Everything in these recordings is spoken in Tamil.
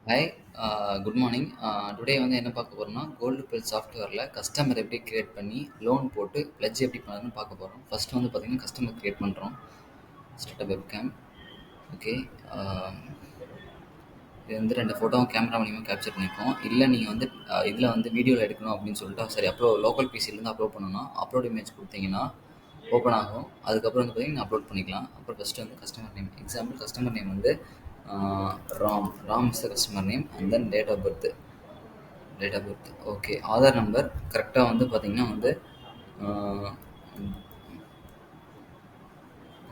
Hi, good morning. டுடே வந்து என்ன பார்க்க போறோம்னா, கோல்டு பில் சாஃப்ட்வேர்ல கஸ்டமர் எப்படி கிரியேட் பண்ணி, லோன் போட்டு பிளட்ஜ் எப்படி பண்ணணும்னு பார்க்க போறோம். ஃபர்ஸ்ட் வந்து பார்த்தீங்கன்னா, கஸ்டமர் கிரியேட் பண்றோம். ஸ்டார்ட் அ வெப்கேம். ஓகே. ஆ இது வந்து 2 ஃபோட்டோவும் கேமரா மூலியமா கேப்சர் பண்ணிப்போம். இல்ல நீங்க வந்து இதுல வந்து வீடியோல எடுக்கணும் அப்படின்னு சொல்லிட்டு, சரி லோக்கல் பிசிலேருந்து அப்லோட் பண்ணணும்னா, அப்லோட் இமேஜ் குடுத்தீங்கன்னா, ஓப்பன் ஆகும். அதுக்கப்புறம் வந்து பார்த்தீங்கன்னா, அப்லோட் பண்ணிக்கலாம். அப்புறம் ஃபர்ஸ்ட் வந்து customer name. Example customer name வந்து ஆ Ram. Ram is the customer name and then date of birth. Okay. Aadhaar number கரெக்டாக வந்து பார்த்தீங்கன்னா வந்து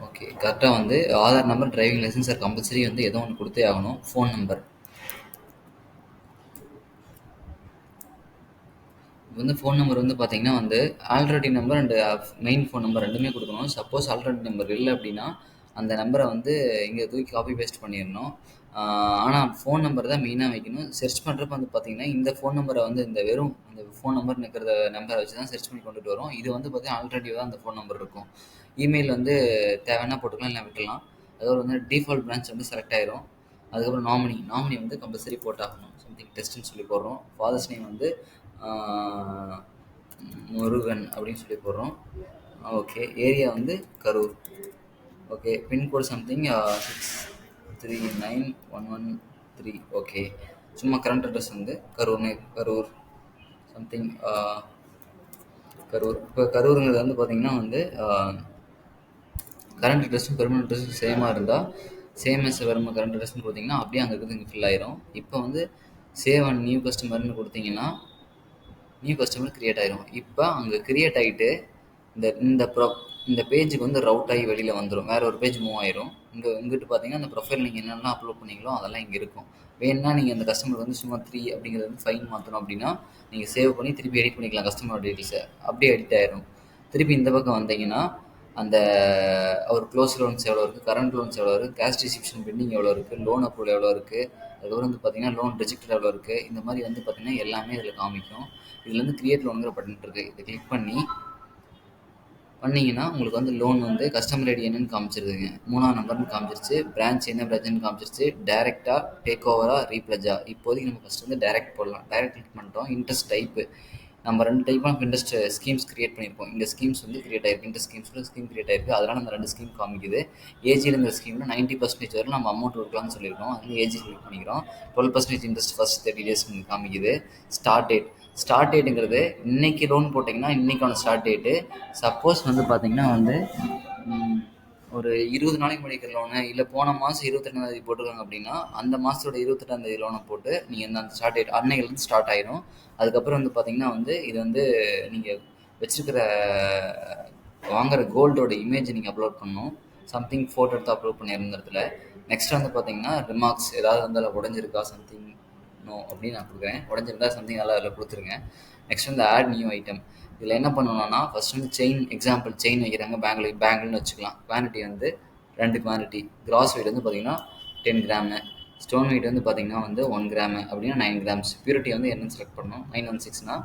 ஓகே, கரெக்டாக வந்து Aadhaar number, driving licence or compulsory வந்து ஏதோ ஒன்று கொடுத்தே ஆகணும். ஃபோன் நம்பர் வந்து ஃபோன் நம்பர் வந்து பார்த்தீங்கன்னா வந்து already number and main phone number ரெண்டுமே கொடுக்கணும். சப்போஸ் ஆல்ரெடி நம்பர் இல்லை அப்படின்னா அந்த நம்பரை வந்து இங்கே தூக்கி காப்பி பேஸ்ட் பண்ணிடணும். ஆனால் ஃபோன் நம்பர் தான் மெயினாக வைக்கணும். சர்ச் பண்ணுறப்ப வந்து பார்த்தீங்கன்னா இந்த ஃபோன் நம்பரை வந்து இந்த வெறும் இந்த ஃபோன் நம்பர் இருக்கிற நம்பரை வச்சு தான் சர்ச் பண்ணி கொண்டுட்டு வரும். இது வந்து பார்த்தீங்கன்னா ஆல்ரெடி தான் அந்த ஃபோன் நம்பர் இருக்கும். இமெயில் வந்து தேவைன்னா போட்டுக்கலாம், இல்லை விட்டுலாம். அதோட வந்து டிஃபால்ட் பிரான்ச் வந்து செலக்ட் ஆயிரும். அதுக்கப்புறம் நாமினி வந்து கம்பல்சரி போட்டாகணும். சம்திங் டெஸ்ட்னு சொல்லி போடுறோம். ஃபாதர்ஸ் நேம் வந்து ஆஹ், முருகன் அப்படின்னு சொல்லி போடுறோம். ஓகே. ஏரியா வந்து Karur. Okay. Pin code something 63911 okay. சும்மா கரண்ட் அட்ரஸ் வந்து கரூர் சம்திங் கரூர். இப்போ கரூருங்கிறது வந்து பார்த்தீங்கன்னா வந்து கரண்ட் அட்ரஸும் பெர்மனன்ட் அட்ரஸும் சேமாக இருந்தால் சேம் எஸ் வருமா கரண்ட் அட்ரஸ்னு கொடுத்தீங்கன்னா அப்படியே அங்கே இருக்கிறது இங்கே ஃபில் ஆயிரும். இப்போ வந்து சேவ் அண்ட் நியூ கஸ்டமர்னு கொடுத்தீங்கன்னா நியூ கஸ்டமர் கிரியேட் ஆயிரும். இப்போ அங்கே கிரியேட் ஆகிட்டு இந்த இந்த ப்ரொ இந்த பேஜுக்கு வந்து ரவுட் ஆகி வெளியில் வந்துடும். வேற ஒரு பேஜ் மூவ் ஆயிரும். இங்கிட்டு பார்த்தீங்கன்னா அந்த ப்ரொஃபைல் நீங்கள் என்னெல்லாம் அப்லோட் பண்ணீங்களோ அதெல்லாம் இங்கே இருக்கும். வேணும்னா நீங்கள் அந்த கஸ்டமர் வந்து சும்மா 3 அப்படிங்கிறது வந்து ஃபைன் மாற்றணும் அப்படின்னா நீங்கள் சேவ் பண்ணி திருப்பி எடிட் பண்ணிக்கலாம் கஸ்டமர் டீட்டெயில்ஸை. அப்படியே எடிட் ஆயிரும். திருப்பி இந்த பக்கம் வந்தீங்கன்னா அந்த அவர் க்ளோஸ் லோன்ஸ் எவ்வளோ இருக்குது, கரண்ட் லோன்ஸ் எவ்வளோ இருக்குது, கேஷ் ரிசிப்ஷன் பெண்டிங் எவ்வளோ இருக்குது, லோன் அப்ரூவல் எவ்வளோ இருக்குது, அதுக்கப்புறம் வந்து பார்த்தீங்கன்னா லோன் ரிஜெக்டட் எவ்வளோ இருக்குது, இந்த மாதிரி வந்து பார்த்தீங்கன்னா எல்லாமே இதில் காமிக்கும். இதுல வந்து கிரியேட் லோனுங்கிற பட்டன் இருக்கு. இதை கிளிக் பண்ணீங்கன்னா உங்களுக்கு வந்து லோன் வந்து கஸ்டமர் ஐடி என்னன்னு காமிச்சிருதுங்க. 3ஆம் நம்பர்னு காமிச்சிருச்சு. பிரான்ச் என்ன பிரான்ச்னு காமிச்சிருச்சு. டைரக்டா டேக் ஓவரா ரீப்ளஜா. இப்போதைக்கு நம்ம ஃபர்ஸ்ட் வந்து டைரக்ட் போடலாம். டைரக்ட் கிளிக் பண்ணிட்டோம். இன்ட்ரெஸ்ட் டைப்பு நம்ம 2 type of interest schemes create பண்ணியிருப்போம். இந்த ஸ்கீம்ஸ் வந்து கிரியேட் ஆயிருக்கு. இன்ட்ரெஸ்ட் ஸ்கீம்ஸ்ல ஸ்கீம் கிரியேட் ஆயிருக்கு. அதனால அந்த 2 ஸ்கீம் காமிக்குது. ஏஜிங்கிற ஸ்கீம்ல 90% வரை நம்ம அமௌண்ட் கொடுக்கலாம்னு சொல்லியிருக்கோம். அதுல ஏஜ் கிளிக் பண்ணிக்கிறோம். 12% இன்ட்ரெஸ்ட் ஃபர்ஸ்ட் 30 டேஸ் காமிக்குது. Start date. ஸ்டார்ட் டேட்டுங்கிறது இன்னைக்கு லோன் போட்டிங்கன்னா இன்னைக்கான ஸ்டார்ட் டேட்டு. சப்போஸ் வந்து பார்த்தீங்கன்னா வந்து ம், ஒரு 20 நாளைக்கு முன்னாடி இருக்கிற லோனு இல்லை போன மாதம் 22ஆம் தேதி போட்டிருக்காங்க அப்படின்னா அந்த மாதத்தோட 28ஆம் தேதி லோனை போட்டு நீங்கள் அந்த ஸ்டார்ட் டேட் அன்னையிலேருந்து ஸ்டார்ட் ஆயிரும். அதுக்கப்புறம் வந்து பார்த்தீங்கன்னா வந்து இது வந்து நீங்கள் வச்சிருக்கிற வாங்குற கோல்டோட இமேஜ் நீங்கள் அப்லோட் பண்ணணும். சம்திங் ஃபோட்டோ எடுத்து அப்லோட் பண்ணியிருந்த இடத்துல நெக்ஸ்ட் வந்து பார்த்தீங்கன்னா ரிமார்க்ஸ் ஏதாவது வந்து அதில் உடஞ்சிருக்கா சம்திங் நோ அப்படின்னு நான் கொடுக்குறேன். உடஞ்சிருந்தா சம்திங் நல்லா அதில் கொடுத்துருங்க. நெக்ஸ்ட் வந்து ஆட் நியூ ஐட்டம். இதில் என்ன பண்ணணும்னா ஃபர்ஸ்ட் வந்து எக்ஸாம்பிள் செயின் வைக்கிறாங்க. பேங்கிள்னு வச்சுக்கலாம். குவான்டிட்டி வந்து 2 குவான்டிட்டி. கிராஸ் வெயிட் வந்து பார்த்தீங்கன்னா 10 கிராமு. ஸ்டோன் வெயிட் வந்து பார்த்தீங்கன்னா வந்து 1 கிராமு அப்படின்னா 9 கிராம்ஸ். பியூரிட்டி வந்து என்னன்னு செலக்ட் பண்ணணும். 916னா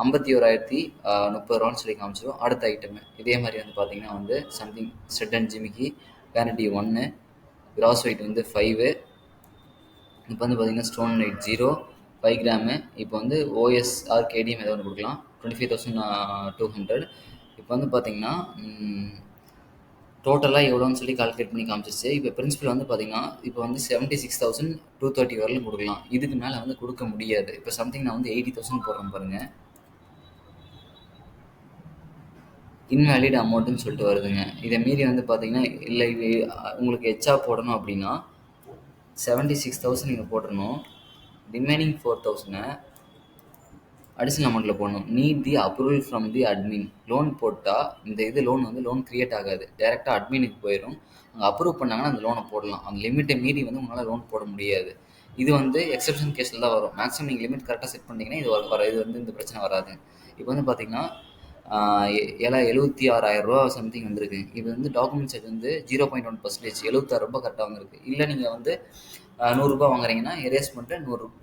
51,030 சொல்லி காமிச்சிடும். அடுத்த ஐட்டம் இதே மாதிரி வந்து பார்த்தீங்கன்னா வந்து சம்திங் ஸ்டெட் அண்ட் ஜிமிக்கி குவான்டிட்டி 1, கிராஸ் வெயிட் வந்து 5. இப்போ வந்து பார்த்தீங்கன்னா ஸ்டோன் வெயிட் 0, 5 கிராமு. இப்போ வந்து ஓஎஸ் ஆர் கேடிஎம் ஏதோ ஒன்று கொடுக்கலாம். 25,200. இப்போ வந்து பார்த்தீங்கன்னா டோட்டலாக எவ்வளோன்னு சொல்லி கால்குலேட் பண்ணி காமிச்சிருச்சு. இப்போ பிரின்சிபல் வந்து பார்த்தீங்கன்னா இப்போ வந்து 76,230 வரலும் கொடுக்கலாம். இதுக்கு மேலே வந்து கொடுக்க முடியாது. இப்போ சம்திங் நான் வந்து 80,000 போடுறேன் பாருங்க. இன்வேலிட் அமௌண்ட்டுன்னு சொல்லிட்டு வருதுங்க. இதை மீறி வந்து பார்த்தீங்கன்னா இல்லை இது உங்களுக்கு எச்சா போடணும் அப்படின்னா 76,000 நீங்கள் போடணும். ரிமைனிங் 4,000 அடிஷனல் அமௌண்ட்டில் போடணும். NEET the approval from the admin. Loan போட்டால் இந்த லோன் வந்து லோன் கிரியேட் ஆகாது. டேரெக்டாக அட்மினுக்கு போயிடும். அங்கே அப்ரூவ் பண்ணாங்கன்னா அந்த லோனை போடலாம். அந்த லிமிட்டை மீறி வந்து உங்களால் லோன் போட முடியாது. இது வந்து எக்ஸப்ஷன் கேஸில் தான் வரும். மேக்ஸிமம் நீங்கள் லிமிட் கரெக்டாக செட் பண்ணிட்டீங்கன்னா இது வந்து இந்த பிரச்சனை வராது. இப்போ வந்து பார்த்தீங்கன்னா 76,000 சம்திங் வந்திருக்கு. இது வந்து டாக்குமெண்ட் சைட் வந்து 0.1%. 76 கரெக்டாக வந்திருக்கு. இல்லை நீங்கள் வந்து 100 வாங்குறீங்கன்னா எரேஸ் பண்ணிட்டு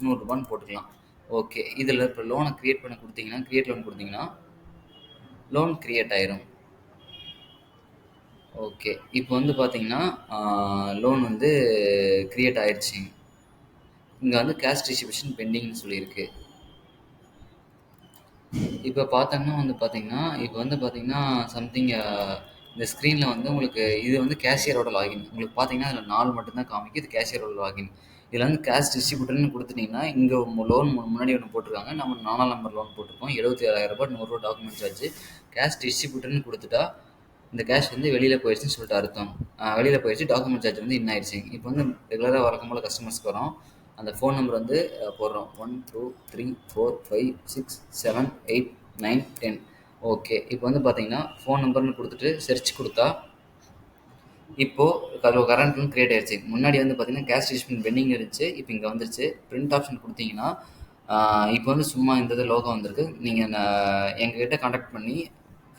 100 போட்டுக்கலாம். ஓகே. இதில் இப்போ லோனை கிரியேட் பண்ண கொடுத்தீங்கன்னா கிரியேட் லோன் கொடுத்தீங்கன்னா லோன் கிரியேட் ஆயிரும். ஓகே. இப்போ வந்து பார்த்தீங்கன்னா லோன் வந்து கிரியேட் ஆயிடுச்சு. இங்கே வந்து கேஷ் டிஸ்ட்ரிபியூஷன் பெண்டிங்னு சொல்லியிருக்கு. இப்போ பார்த்தோம்னா வந்து பார்த்தீங்கன்னா, இப்போ வந்து பார்த்தீங்கன்னா சம்திங் இந்த ஸ்க்ரீனில் வந்து உங்களுக்கு இது வந்து கேஷியரோட லாகின். உங்களுக்கு பார்த்தீங்கன்னா அதில் 4 மட்டும் தான் காமிக்குது. இது கேஷியரோட லாகின். இதில் வந்து கேஷ் டிஸ்ட்ரிபியூட்டர்னு குடுத்துட்டீங்கன்னா, இங்க லோன் முன்னாடி ஒண்ணு போட்டிருக்காங்க. நம்ம 4ஆம் நம்பர் லோன் போட்டிருக்கோம். ரூ. 77,000 ரூ. 100 டாக்குமெண்ட் சார்ஜ். கேஷ் டிஸ்ட்ரிபியூட்டர்னு குடுத்துட்டா, இந்த கேஷ் வந்து வெளியில போயிருச்சுன்னு சொல்லிட்டு அர்த்தம். வெளியில போயிருச்சு. டாக்குமெண்ட் சார்ஜ் வந்து இன் ஆயிருச்சுங்க. இப்போ வந்து ரெகுலரா வழக்கம் போல கஸ்டமர்ஸ்க்கு வரோம். அந்த ஃபோன் நம்பர் வந்து போடுறோம். 1, 2, 3, 4, 5, 6, 7, 8, 9, 10. ஓகே. இப்போ வந்து பார்த்தீங்கன்னா, ஃபோன் நம்பர்னு குடுத்துட்டு செர்ச் குடுத்தா இப்போ கரண்ட் வந்து கிரியேட் ஆயிருச்சு. முன்னாடி வந்து பார்த்தீங்கன்னா, கேஷ் டிஸ்ட்ரிபியூஷன் பெண்டிங் இருந்துச்சு. இப்போ இங்க வந்துருச்சு. பிரிண்ட் ஆப்ஷன் குடுத்தீங்கன்னா, இப்போ வந்து சும்மா இந்த இது லோகோ வந்திருக்கு. நீங்க எங்ககிட்ட கான்டாக்ட் பண்ணி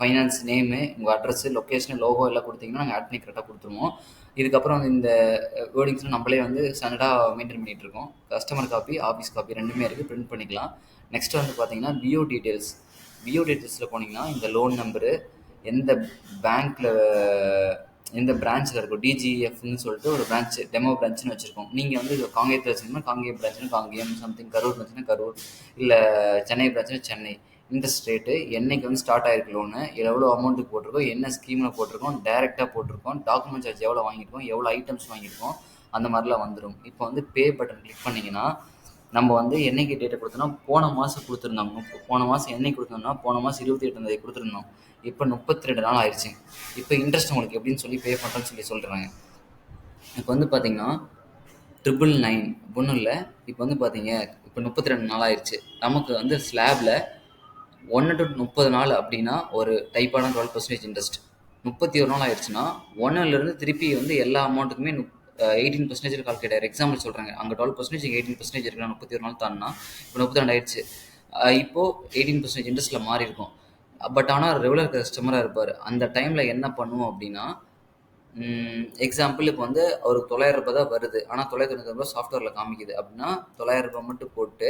ஃபைனான்ஸ் நேமு, உங்க அட்ரஸ், லொகேஷன், லோகோ எல்லாம் குடுத்தீங்கன்னா, நாங்க ஆட் பண்ணி கரெக்ட்டா குடுத்துருவோம். இதுக்கப்புறம் வந்து இந்த வேர்டிங்ஸ்லாம் நம்மளே வந்து ஸ்டாண்டர்டா மெயின்டெயின் பண்ணிட்டு இருக்கோம். கஸ்டமர் காப்பி, ஆஃபீஸ் காப்பி 2மே இருக்கு. பிரிண்ட் பண்ணிக்கலாம். நெக்ஸ்ட் வந்து பார்த்தீங்கன்னா, விஓ டீட்டெயில்ஸ். விஓ டீட்டெயில்ஸ்ல போனீங்கன்னா, இந்த லோன் நம்பரு, எந்த பேங்க்ல எந்த பிரான்ச்சில் இருக்கும் டிஜிஎஃப்னு சொல்லிட்டு ஒரு பிரான்ச் டெமோ பிரான்ச்னு வச்சுருக்கோம். நீங்கள் வந்து காங்கேயத்தில் வச்சுருந்தோம்னா காங்கேயம் பிரான்ச்னு காங்கேயம், சம்திங் கரூர் பிரான்ச்னா கரூர், இல்லை சென்னை பிரான்ச்னா சென்னை. இன்ட்ரெஸ்ட் ரேட்டு, என்னைக்கு வந்து ஸ்டார்ட் ஆயிருக்கு லோனு, எவ்வளோ அமௌண்ட்டுக்கு போட்டிருக்கோம், என்ன ஸ்கீமில் போட்டிருக்கோம், டேரெக்டாக போட்டிருக்கோம், டாக்குமெண்ட் சார்ஜ் எவ்வளோ வாங்கியிருக்கோம், எவ்வளோ ஐட்டம்ஸ் வாங்கியிருக்கோம், அந்த மாதிரிலாம் வந்துடும். இப்போ வந்து பே பட்டன் கிளிக் பண்ணிங்கன்னா, நம்ம வந்து என்னைக்கு டேட்டை கொடுத்தோம்னா போன மாதம் கொடுத்துருந்தோம். போன மாதம் என்னைக்கு கொடுத்தோம்னா போன மாதம் 28ஆம் தேதி கொடுத்துருந்தோம். இப்போ 32 நாள் ஆயிடுச்சு. இப்போ இன்ட்ரெஸ்ட் உங்களுக்கு எப்படின்னு சொல்லி பே பண்ணுறேன்னு சொல்லி சொல்கிறாங்க. இப்போ வந்து பார்த்தீங்கன்னா 999 ஒன்றும் இல்லை. இப்போ வந்து பார்த்தீங்க, இப்போ 32 நாள் ஆயிடுச்சு. நமக்கு வந்து ஸ்லாபில் 1 to 30 நாள் அப்படின்னா ஒரு டைப்பான 12% இன்ட்ரெஸ்ட். 31 நாள் ஆயிடுச்சுன்னா 1லேருந்து திருப்பி வந்து எல்லா அமௌண்ட்டுக்குமே 18% கால்குலேட் ஆயிரும். எக்ஸாம்பிள் சொல்கிறாங்க, அங்கே 12% இங்கே 18% இருக்குன்னா 31 நாள் தான்னா இப்போ 32 ஆயிடுச்சு. இப்போ 18% இன்ட்ரெஸ்ட்டில் மாறி இருக்கும். பட் ஆனால் ரெகுலர் கஸ்டமராக இருப்பார். அந்த டைமில் என்ன பண்ணுவோம் அப்படின்னா, எக்ஸாம்பிள் இப்போ வந்து அவருக்கு 900 ரூபாய் தான் வருது. ஆனால் 999 ரூபாய் சாஃப்ட்வேரில் காமிக்குது அப்படின்னா 900 ரூபாய் மட்டும் போட்டு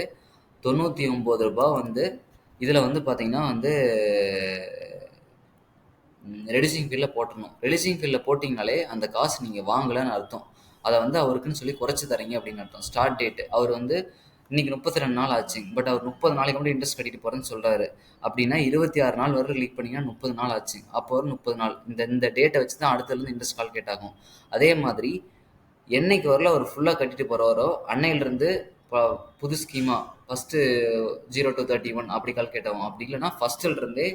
99 ரூபாய் வந்து இதில் வந்து பார்த்தீங்கன்னா வந்து ரெடியூசிங் ஃபீல்டில் போட்டுடணும். ரெடியூசிங் ஃபீல்டில் போட்டிங்கனாலே அந்த காசு நீங்கள் வாங்கலைன்னு அர்த்தம். அதை வந்து அவருக்குன்னு சொல்லி குறைச்சி தரீங்க அப்படின்னு அர்த்தம். ஸ்டார்ட் டேட்டு அவர் வந்து இன்னைக்கு 32 நாள் ஆச்சு. பட் அவர் 30 நாளைக்கு மட்டும் இன்ட்ரெஸ்ட் கட்டிட்டு போகிறேன்னு சொல்கிறாரு. அப்படின்னா 26 நாள் வரை கிளிக் பண்ணிங்கன்னா 30 நாள் ஆச்சு. அப்போ ஒரு 30 நாள் இந்த டேட்டை வச்சு தான் அடுத்ததுலேருந்து இன்ட்ரெஸ்ட் கால்குலேட் ஆகும். அதே மாதிரி என்னைக்கு வரல அவர் ஃபுல்லாக கட்டிட்டு போகிறாரோ அன்னையிலேருந்து புது ஸ்கீமாக ஃபஸ்ட்டு 0 to 31 அப்படி கால்குலேட் ஆகும். அப்படி இல்லைன்னா ஃபஸ்ட்டிலிருந்தே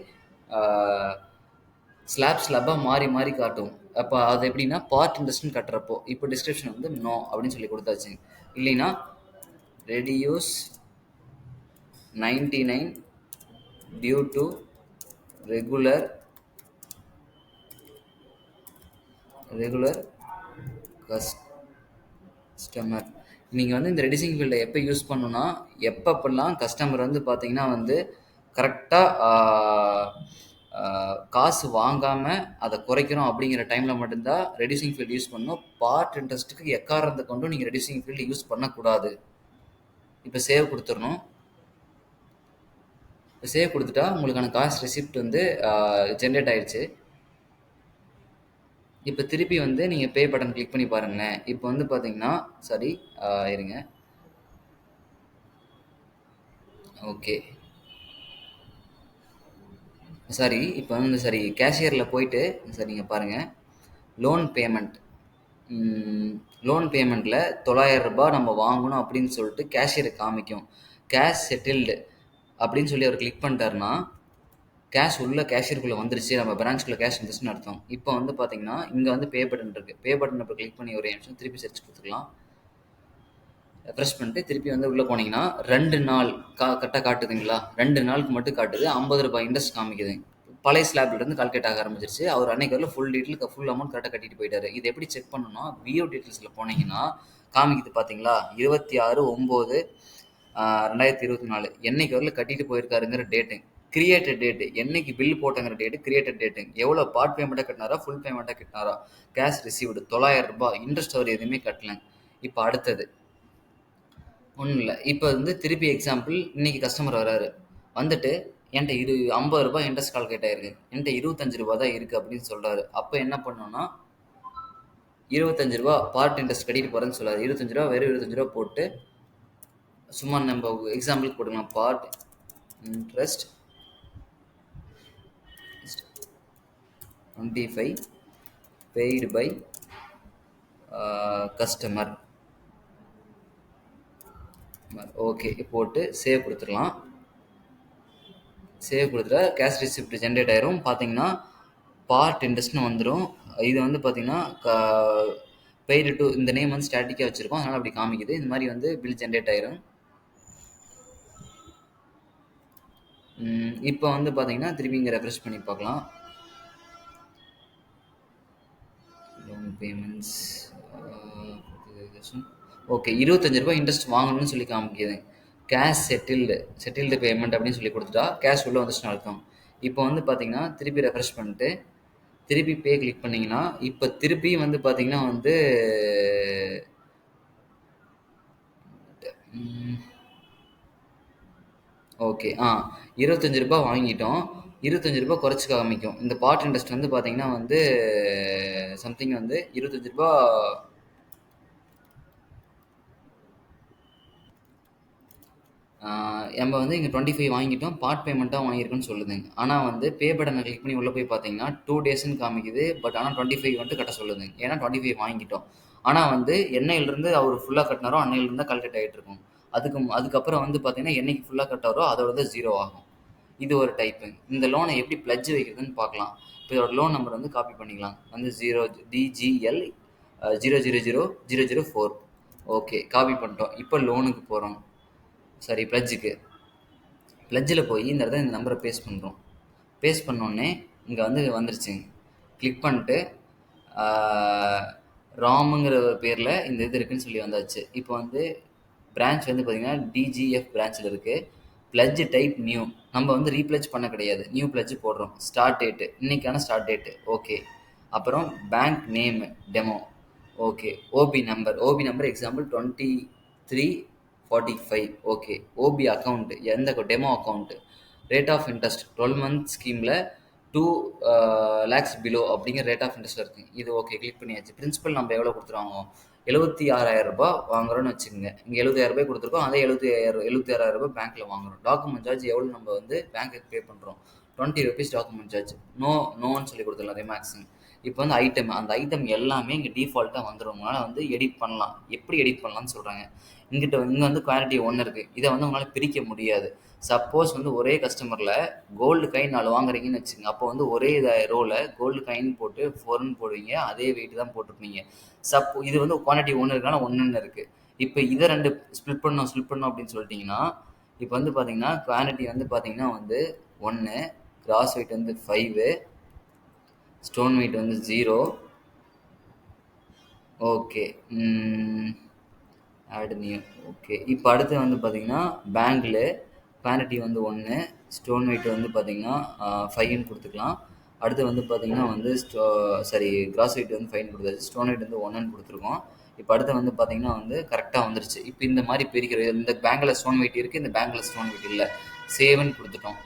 ஸ்லாப்பாக மாறி மாறி காட்டும். அப்போ அது எப்படின்னா பார்ட் இன்ட்ரெஸ்ட்னு கட்டுறப்போ இப்போ டிஸ்கிரிப்ஷன் வந்து நோ அப்படின்னு சொல்லி கொடுத்தாச்சு. இல்லைன்னா reduce 99 due to regular customer. நீங்கள் வந்து இந்த ரெடியூசிங் ஃபீல்டை எப்போ யூஸ் பண்ணணும்னா, எப்பப்பெல்லாம் கஸ்டமர் வந்து பார்த்தீங்கன்னா வந்து கரெக்டாக காசு வாங்காமல் அதை குறைக்கிறோம் அப்படிங்கிற டைமில் மட்டும்தான் ரெடியூசிங் ஃபீல்டு யூஸ் பண்ணணும். பார்ட் இன்ட்ரெஸ்ட்டுக்கு எக்காரணத்தை கொண்டும் நீங்கள் ரெடியூசிங் ஃபீல்டு யூஸ் பண்ணக்கூடாது. இப்போ சேவ் கொடுத்துடணும். சேவ் கொடுத்துட்டா உங்களுக்கான காஸ்ட் ரெசிப்ட் வந்து ஜென்ரேட் ஆயிடுச்சு. இப்போ திருப்பி வந்து நீங்கள் பே பட்டன் கிளிக் பண்ணி பாருங்களேன். இப்போ வந்து பார்த்தீங்கன்னா சாரி இருங்க. ஓகே சாரி, இப்போ வந்து சரி கேஷியரில் போயிட்டு சார் நீங்கள் பாருங்கள், லோன் பேமெண்ட் லோன் பேமெண்ட்டில் 900 ரூபாய் நம்ம வாங்கணும் அப்படின்னு சொல்லிட்டு கேஷியரை காமிக்கும். கேஷ் செட்டில்டு அப்படின்னு சொல்லி அவர் கிளிக் பண்ணிட்டாருன்னா கேஷ் உள்ள கேஷியருக்குள்ளே வந்துருச்சு, நம்ம பிரான்ச்சுக்குள்ளே கேஷ் வந்துருச்சுன்னு அர்த்தம். இப்போ வந்து பார்த்தீங்கன்னா இங்கே வந்து பே பட்டன் இருக்குது. பே பட்டன் இப்போ கிளிக் பண்ணி ஒரு நிமிஷம் திருப்பி சர்ச் கொடுத்துக்கலாம். ரெஃப்ரெஷ் பண்ணிட்டு திருப்பி வந்து உள்ளே போனீங்கன்னா 2 நாள் கரெக்டாக காட்டுதுங்களா? 2 நாளுக்கு மட்டும் காட்டுது. 50 ரூபாய் இன்ட்ரெஸ்ட் காமிக்குது. பழைய ஸ்லாப்லேருந்து கால்குலேட் ஆக ஆரம்பிச்சிருச்சு. அவர் அன்னைக்கு வரல ஃபுல் டீட்டெயில் ஃபுல் அமௌண்ட் கரெக்டாக கட்டிட்டு போயிட்டாரு. இது எப்படி செக் பண்ணணும்னா, விஓ டீட்டெயில்ஸில் போனீங்கன்னா காமிக்குது பார்த்தீங்களா, 26/9/2024 என்னைக்கு வரல கட்டிட்டு போயிருக்காருங்கிற டேட்டு, கிரியேட்டட் டேட்டு, என்னைக்கு பில் போட்டங்கிற டேட்டு, கிரியேட்டட் டேட்டு, எவ்வளோ பார்ட் பேமெண்ட்டாக கட்டினாரா ஃபுல் பேமெண்ட்டாக கட்டினாரா, கேஷ் ரிசீவ்டு 900 ரூபாய், இன்ட்ரெஸ்ட் அவர் எதுவுமே கட்டல. இப்போ அடுத்தது ஒன்றும் இல்லை. இப்போ வந்து திருப்பி எக்ஸாம்பிள் இன்னைக்கு கஸ்டமர் வராரு, வந்துட்டு என்கிட்ட 50 ரூபாய் இன்ட்ரெஸ்ட் கால்குலேட் ஆயிருக்கு, என்கிட்ட 25 ரூபா தான் இருக்குது அப்படின்னு சொல்கிறாரு. அப்போ என்ன பண்ணணும்னா 25 ரூபா பார்ட் இன்ட்ரெஸ்ட் கட்டிட்டு போகிறேன்னு சொல்லாரு. 25 ரூபா வெறும் 25 ரூபா போட்டு சும்மா நம்ம எக்ஸாம்பிளுக்கு போட்டுக்கலாம். Part interest 25 paid by customer. Okay போட்டு சேவ் கொடுத்துடலாம். சேவ் கொடுத்துட்டா கேஷ் ரிசிப்ட் ஜென்ரேட் ஆயிரும். பார்த்தீங்கன்னா பார்ட் இன்ட்ரெஸ்ட்னு வந்துடும். இது வந்து பார்த்தீங்கன்னா பெய்டு டு இந்த நேம் வந்து ஸ்டாட்டிக்காக வச்சுருக்கோம், அதனால் அப்படி காமிக்குது. இந்த மாதிரி வந்து பில் ஜென்ரேட் ஆயிரும். இப்போ வந்து பார்த்தீங்கன்னா திருப்பி இங்கே ரெஃப்ரெஷ் பண்ணி பார்க்கலாம். லோன் பேமெண்ட்ஸ் ஓகே 25 ரூபாய் இன்ட்ரெஸ்ட் வாங்கணும்னு சொல்லி காமிக்குது. கேஷ் செட்டில்டு பேமெண்ட் அப்படின்னு சொல்லி கொடுத்துட்டா கேஷ் உள்ளே வந்துச்சுன்னு அர்த்தம். இப்போ வந்து பார்த்தீங்கன்னா திருப்பி ரெஃப்ரெஷ் பண்ணிட்டு திருப்பி பே கிளிக் பண்ணிங்கன்னா இப்போ திருப்பி வந்து பார்த்தீங்கன்னா வந்து ஓகே 25 ரூபாய் வாங்கிட்டோம். 25 ரூபாய் குறைச்சி காமிக்கும். இந்த பார்ட் இன்ட்ரெஸ்ட் வந்து பார்த்தீங்கன்னா வந்து சம்திங் வந்து 25 ரூபாய் நம்ம வந்து இங்கே 25 வாங்கிட்டோம், பார்ட் பேமெண்ட்டாக வாங்கியிருக்குன்னு சொல்லுதுங்க. ஆனால் வந்து பே பட்டனை கிளிக் பண்ணி உள்ளே போய் பார்த்தீங்கன்னா 2 டேஸ்ன்னு காமிக்குது. பட் ஆனால் 25 வந்துட்டு கட்ட சொல்லுதுங்க. ஏன்னா 25 வாங்கிட்டோம். ஆனால் வந்து என்னையிலிருந்து அவர் ஃபுல்லாக கட்டினாரோ அன்னையிலிருந்து தான் கால்குலேட் ஆகிட்டு இருக்கும். அதுக்கப்புறம் வந்து பார்த்தீங்கன்னா என்னைக்கு ஃபுல்லாக கட்டாரோ அதோட தான் 0 ஆகும். இது ஒரு டைப்பு. இந்த லோனை எப்படி பிளட்ஜ் வைக்கிறதுன்னு பார்க்கலாம். இப்போ இதோட லோன் நம்பர் வந்து காப்பி பண்ணிக்கலாம். வந்து 0DGL 000004. ஓகே காப்பி பண்ணிட்டோம். இப்போ லோனுக்கு போகிறோம். சாரி பிளட்ஜில் போய் இந்த இடத்துல இந்த நம்பரை பேஸ்ட் பண்ணுறோம். பேஸ்ட் பண்ணோடனே இங்கே வந்து வந்துருச்சுங்க. கிளிக் பண்ணிட்டு ராமுங்கிற பேரில் இந்த இது இருக்குதுன்னு சொல்லி வந்தாச்சு. இப்போ வந்து பிரான்ச் வந்து பார்த்திங்கன்னா DGF பிரான்ச்சில் இருக்குது. Pledge type new. நம்ம வந்து ரீப்ளட்ஜ் பண்ண கிடையாது, நியூ பிளட்ஜ் போடுறோம். ஸ்டார்ட் டேட்டு இன்றைக்கான ஸ்டார்ட் டேட்டு. ஓகே அப்புறம் bank name demo. Okay OP number example 2345. Okay OP account எந்த demo account. Rate of interest 12 month ஸ்கீமில் 2 lakhs பிலோ அப்படிங்கிற ரேட் ஆஃப் இன்ட்ரெஸ்ட் இருக்குது. இது ஓகே கிளிக் பண்ணியாச்சு. பிரின்சிபல் நம்ம எவ்வளோ கொடுத்துருவாங்க, 76,000 ரூபாய் வாங்குறோன்னு வச்சுக்கோங்க. இங்கே 70,000 ரூபாய் கொடுத்துருக்கோம், அதே 76,000 ரூபாய் பேங்க்கில் வாங்குறோம். டாக்குமெண்ட் சார்ஜ் எவ்வளோ நம்ம வந்து பேங்க்குக்கு பே பண்ணுறோம், 20 rupees டாக்குமெண்ட் சார்ஜ். நோன்னு சொல்லி கொடுத்துடலாம் ரிமாக்ஸுங்க. இப்போ வந்து அந்த ஐட்டம் எல்லாமே இங்கே டிஃபால்ட்டாக வந்துடும். உங்களால் வந்து எடிட் பண்ணலாம். எப்படி எடிட் பண்ணலாம்னு சொல்கிறாங்க. இங்கே வந்து குவான்டிட்டி 1 இருக்குது. இதை வந்து உங்களால் பிரிக்க முடியாது. சப்போஸ் வந்து ஒரே கஸ்டமரில் கோல்டு காயின் 4 வாங்குறீங்கன்னு வச்சுங்க. அப்போ வந்து ஒரே ரோவில் கோல்டு காயின் போட்டு 4ன்னு போடுவீங்க, அதே வெயிட் தான் போட்டிருப்பீங்க. இது வந்து குவான்டிட்டி 1 இருக்கனால 1ன்னு இருக்குது. இப்போ இதை 2 ஸ்ப்ளிட் பண்ணோம் அப்படின்னு சொல்லிட்டிங்கன்னா இப்போ வந்து பார்த்தீங்கன்னா குவான்டிட்டி வந்து பார்த்தீங்கன்னா வந்து 1, கிராஸ் வெயிட் வந்து 5, ஸ்டோன் வெயிட் வந்து 0. Okay add new. ஓகே இப்போ அடுத்து வந்து பார்த்தீங்கன்னா பேங்கில் குவான்டிட்டி வந்து 1, ஸ்டோன் வெயிட் வந்து பார்த்தீங்கன்னா 5ன்னு கொடுத்துக்கலாம். அடுத்து வந்து பார்த்தீங்கன்னா வந்து கிராஸ் வெயிட் வந்து 5ன்னு கொடுத்தாச்சு. ஸ்டோன் வெயிட் வந்து 1ன்னு கொடுத்துருக்கோம். இப்போ அடுத்து வந்து பார்த்தீங்கன்னா வந்து கரெக்டாக வந்துருச்சு. இப்போ இந்த மாதிரி பிரிக்கிறது, இந்த பேங்கில் ஸ்டோன் வெயிட் இருக்குது, இந்த பேங்கில் ஸ்டோன் வெயிட் இல்லை, சேவ்ன்னு கொடுத்துட்டோம்.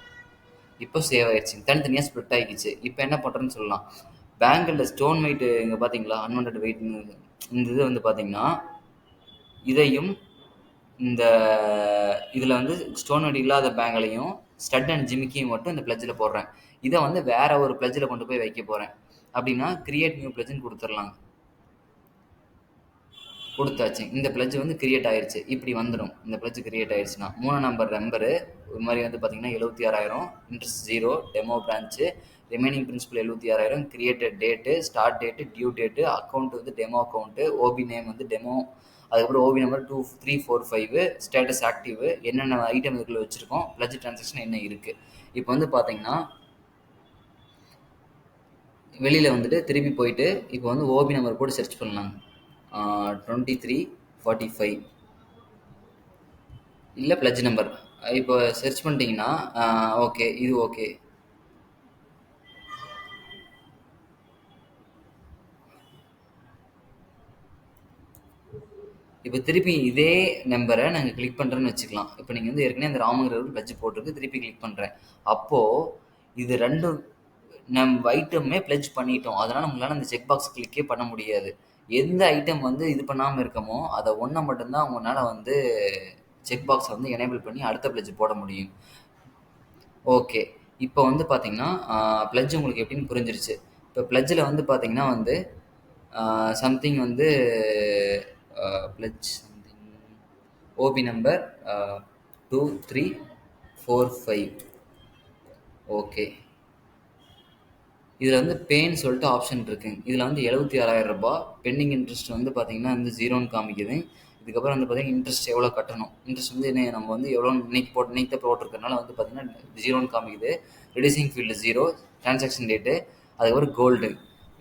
இப்போ சேவ் ஆயிடுச்சு, தனித்தனியாக ஸ்ப்ளிட் ஆகிடுச்சு. இப்போ என்ன பண்ணுறேன்னு சொல்லலாம். பேங்கில் ஸ்டோன் வெயிட்டு இங்கே பார்த்தீங்களா அன்வான்ட் வெயிட்னு இந்த இது வந்து பார்த்தீங்கன்னா இதையும் இந்த இதில் வந்து ஸ்டோன் வெயிட் இல்லாத பேங்க்லையும் ஸ்டட் அண்ட் ஜிமிக்கியும் மட்டும் இந்த பிளட்ஜில் போடுறேன். இதை வந்து வேற ஒரு பிளட்ஜில் கொண்டு போய் வைக்க போகிறேன். அப்படின்னா கிரியேட் நியூ பிளட்ஜ்னு கொடுத்துடலாம். கொடுத்தாச்சு. இந்த பிளட்ஜ் வந்து கிரியேட் ஆயிடுச்சு. இப்படி வந்துடும். இந்த பிளட்ஜ் கிரியேட் ஆயிடுச்சுன்னா 3 நம்பரு இது மாதிரி வந்து பார்த்தீங்கன்னா 76,000, interest 0, demo branch, remaining principal 76,000, created date, start date, due date, account வந்து டெமோ அக்கௌண்ட்டு, ஓபி நேம் வந்து டெமோ, அதுக்கப்புறம் ஓபி நம்பர் 2345, ஸ்டேட்டஸ் ஆக்டிவ், என்னென்ன ஐட்டம் இதுக்குள்ள வச்சுருக்கோம், பிளட்ஜ் டிரான்சாக்ஷன் என்ன இருக்குது. இப்போ வந்து பார்த்தீங்கன்னா வெளியில் வந்துட்டு திருப்பி போயிட்டு இப்போ வந்து ஓபி நம்பர் போட்டு சர்ச் பண்ணலாம். 2345 இல்லை பிளட்ஜ் நம்பர். இப்போ சர்ச் பண்ணிட்டீங்கன்னா ஓகே இது ஓகே. இப்போ திருப்பி இதே நம்பரை நாங்கள் கிளிக் பண்ணுறேன்னு வச்சுக்கலாம். இப்போ நீங்கள் வந்து ஏற்கனவே அந்த ராமங்கிற பிளட்ஜ் போட்டிருக்கு, திருப்பி கிளிக் பண்ணுறேன். அப்போது இது 2 நம்ம ஐட்டமே பிளட்ஜ் பண்ணிட்டோம். அதனால் நம்மளால் அந்த செக் பாக்ஸ் கிளிக்கே பண்ண முடியாது. எந்த ஐட்டம் வந்து இது பண்ணாமல் இருக்கமோ அதை ஒன்றை மட்டும்தான் உங்களால் வந்து செக் பாக்ஸை வந்து எனேபிள் பண்ணி அடுத்த பிளட்ஜ் போட முடியும். ஓகே. இப்போ வந்து பார்த்தீங்கன்னா, பிளட்ஜ் உங்களுக்கு எப்படின்னு புரிஞ்சிருச்சு. இப்போ பிளட்ஜில் வந்து பார்த்தீங்கன்னா வந்து சம்திங் வந்து pledge something OP number 2345. Okay. இதில் வந்து பேன்னு சொல்லிட்டு ஆப்ஷன் இருக்குங்க. இதில் வந்து 76,000 பெண்டிங் இன்ட்ரெஸ்ட் வந்து பார்த்தீங்கன்னா வந்து ஜீரோன்னு காமிக்குது. இதுக்கப்புறம் வந்து பார்த்தீங்கன்னா இன்ட்ரெஸ்ட் எவ்வளோ கட்டணும், இன்ட்ரெஸ்ட் வந்து என்ன நம்ம வந்து எவ்வளோ இன்னைக்கு தான் போட்டிருக்கறனால வந்து பார்த்தீங்கன்னா ஜீரோன்னு காமிக்குது. Reducing field zero, transaction date, அதுக்கப்புறம் கோல்டு.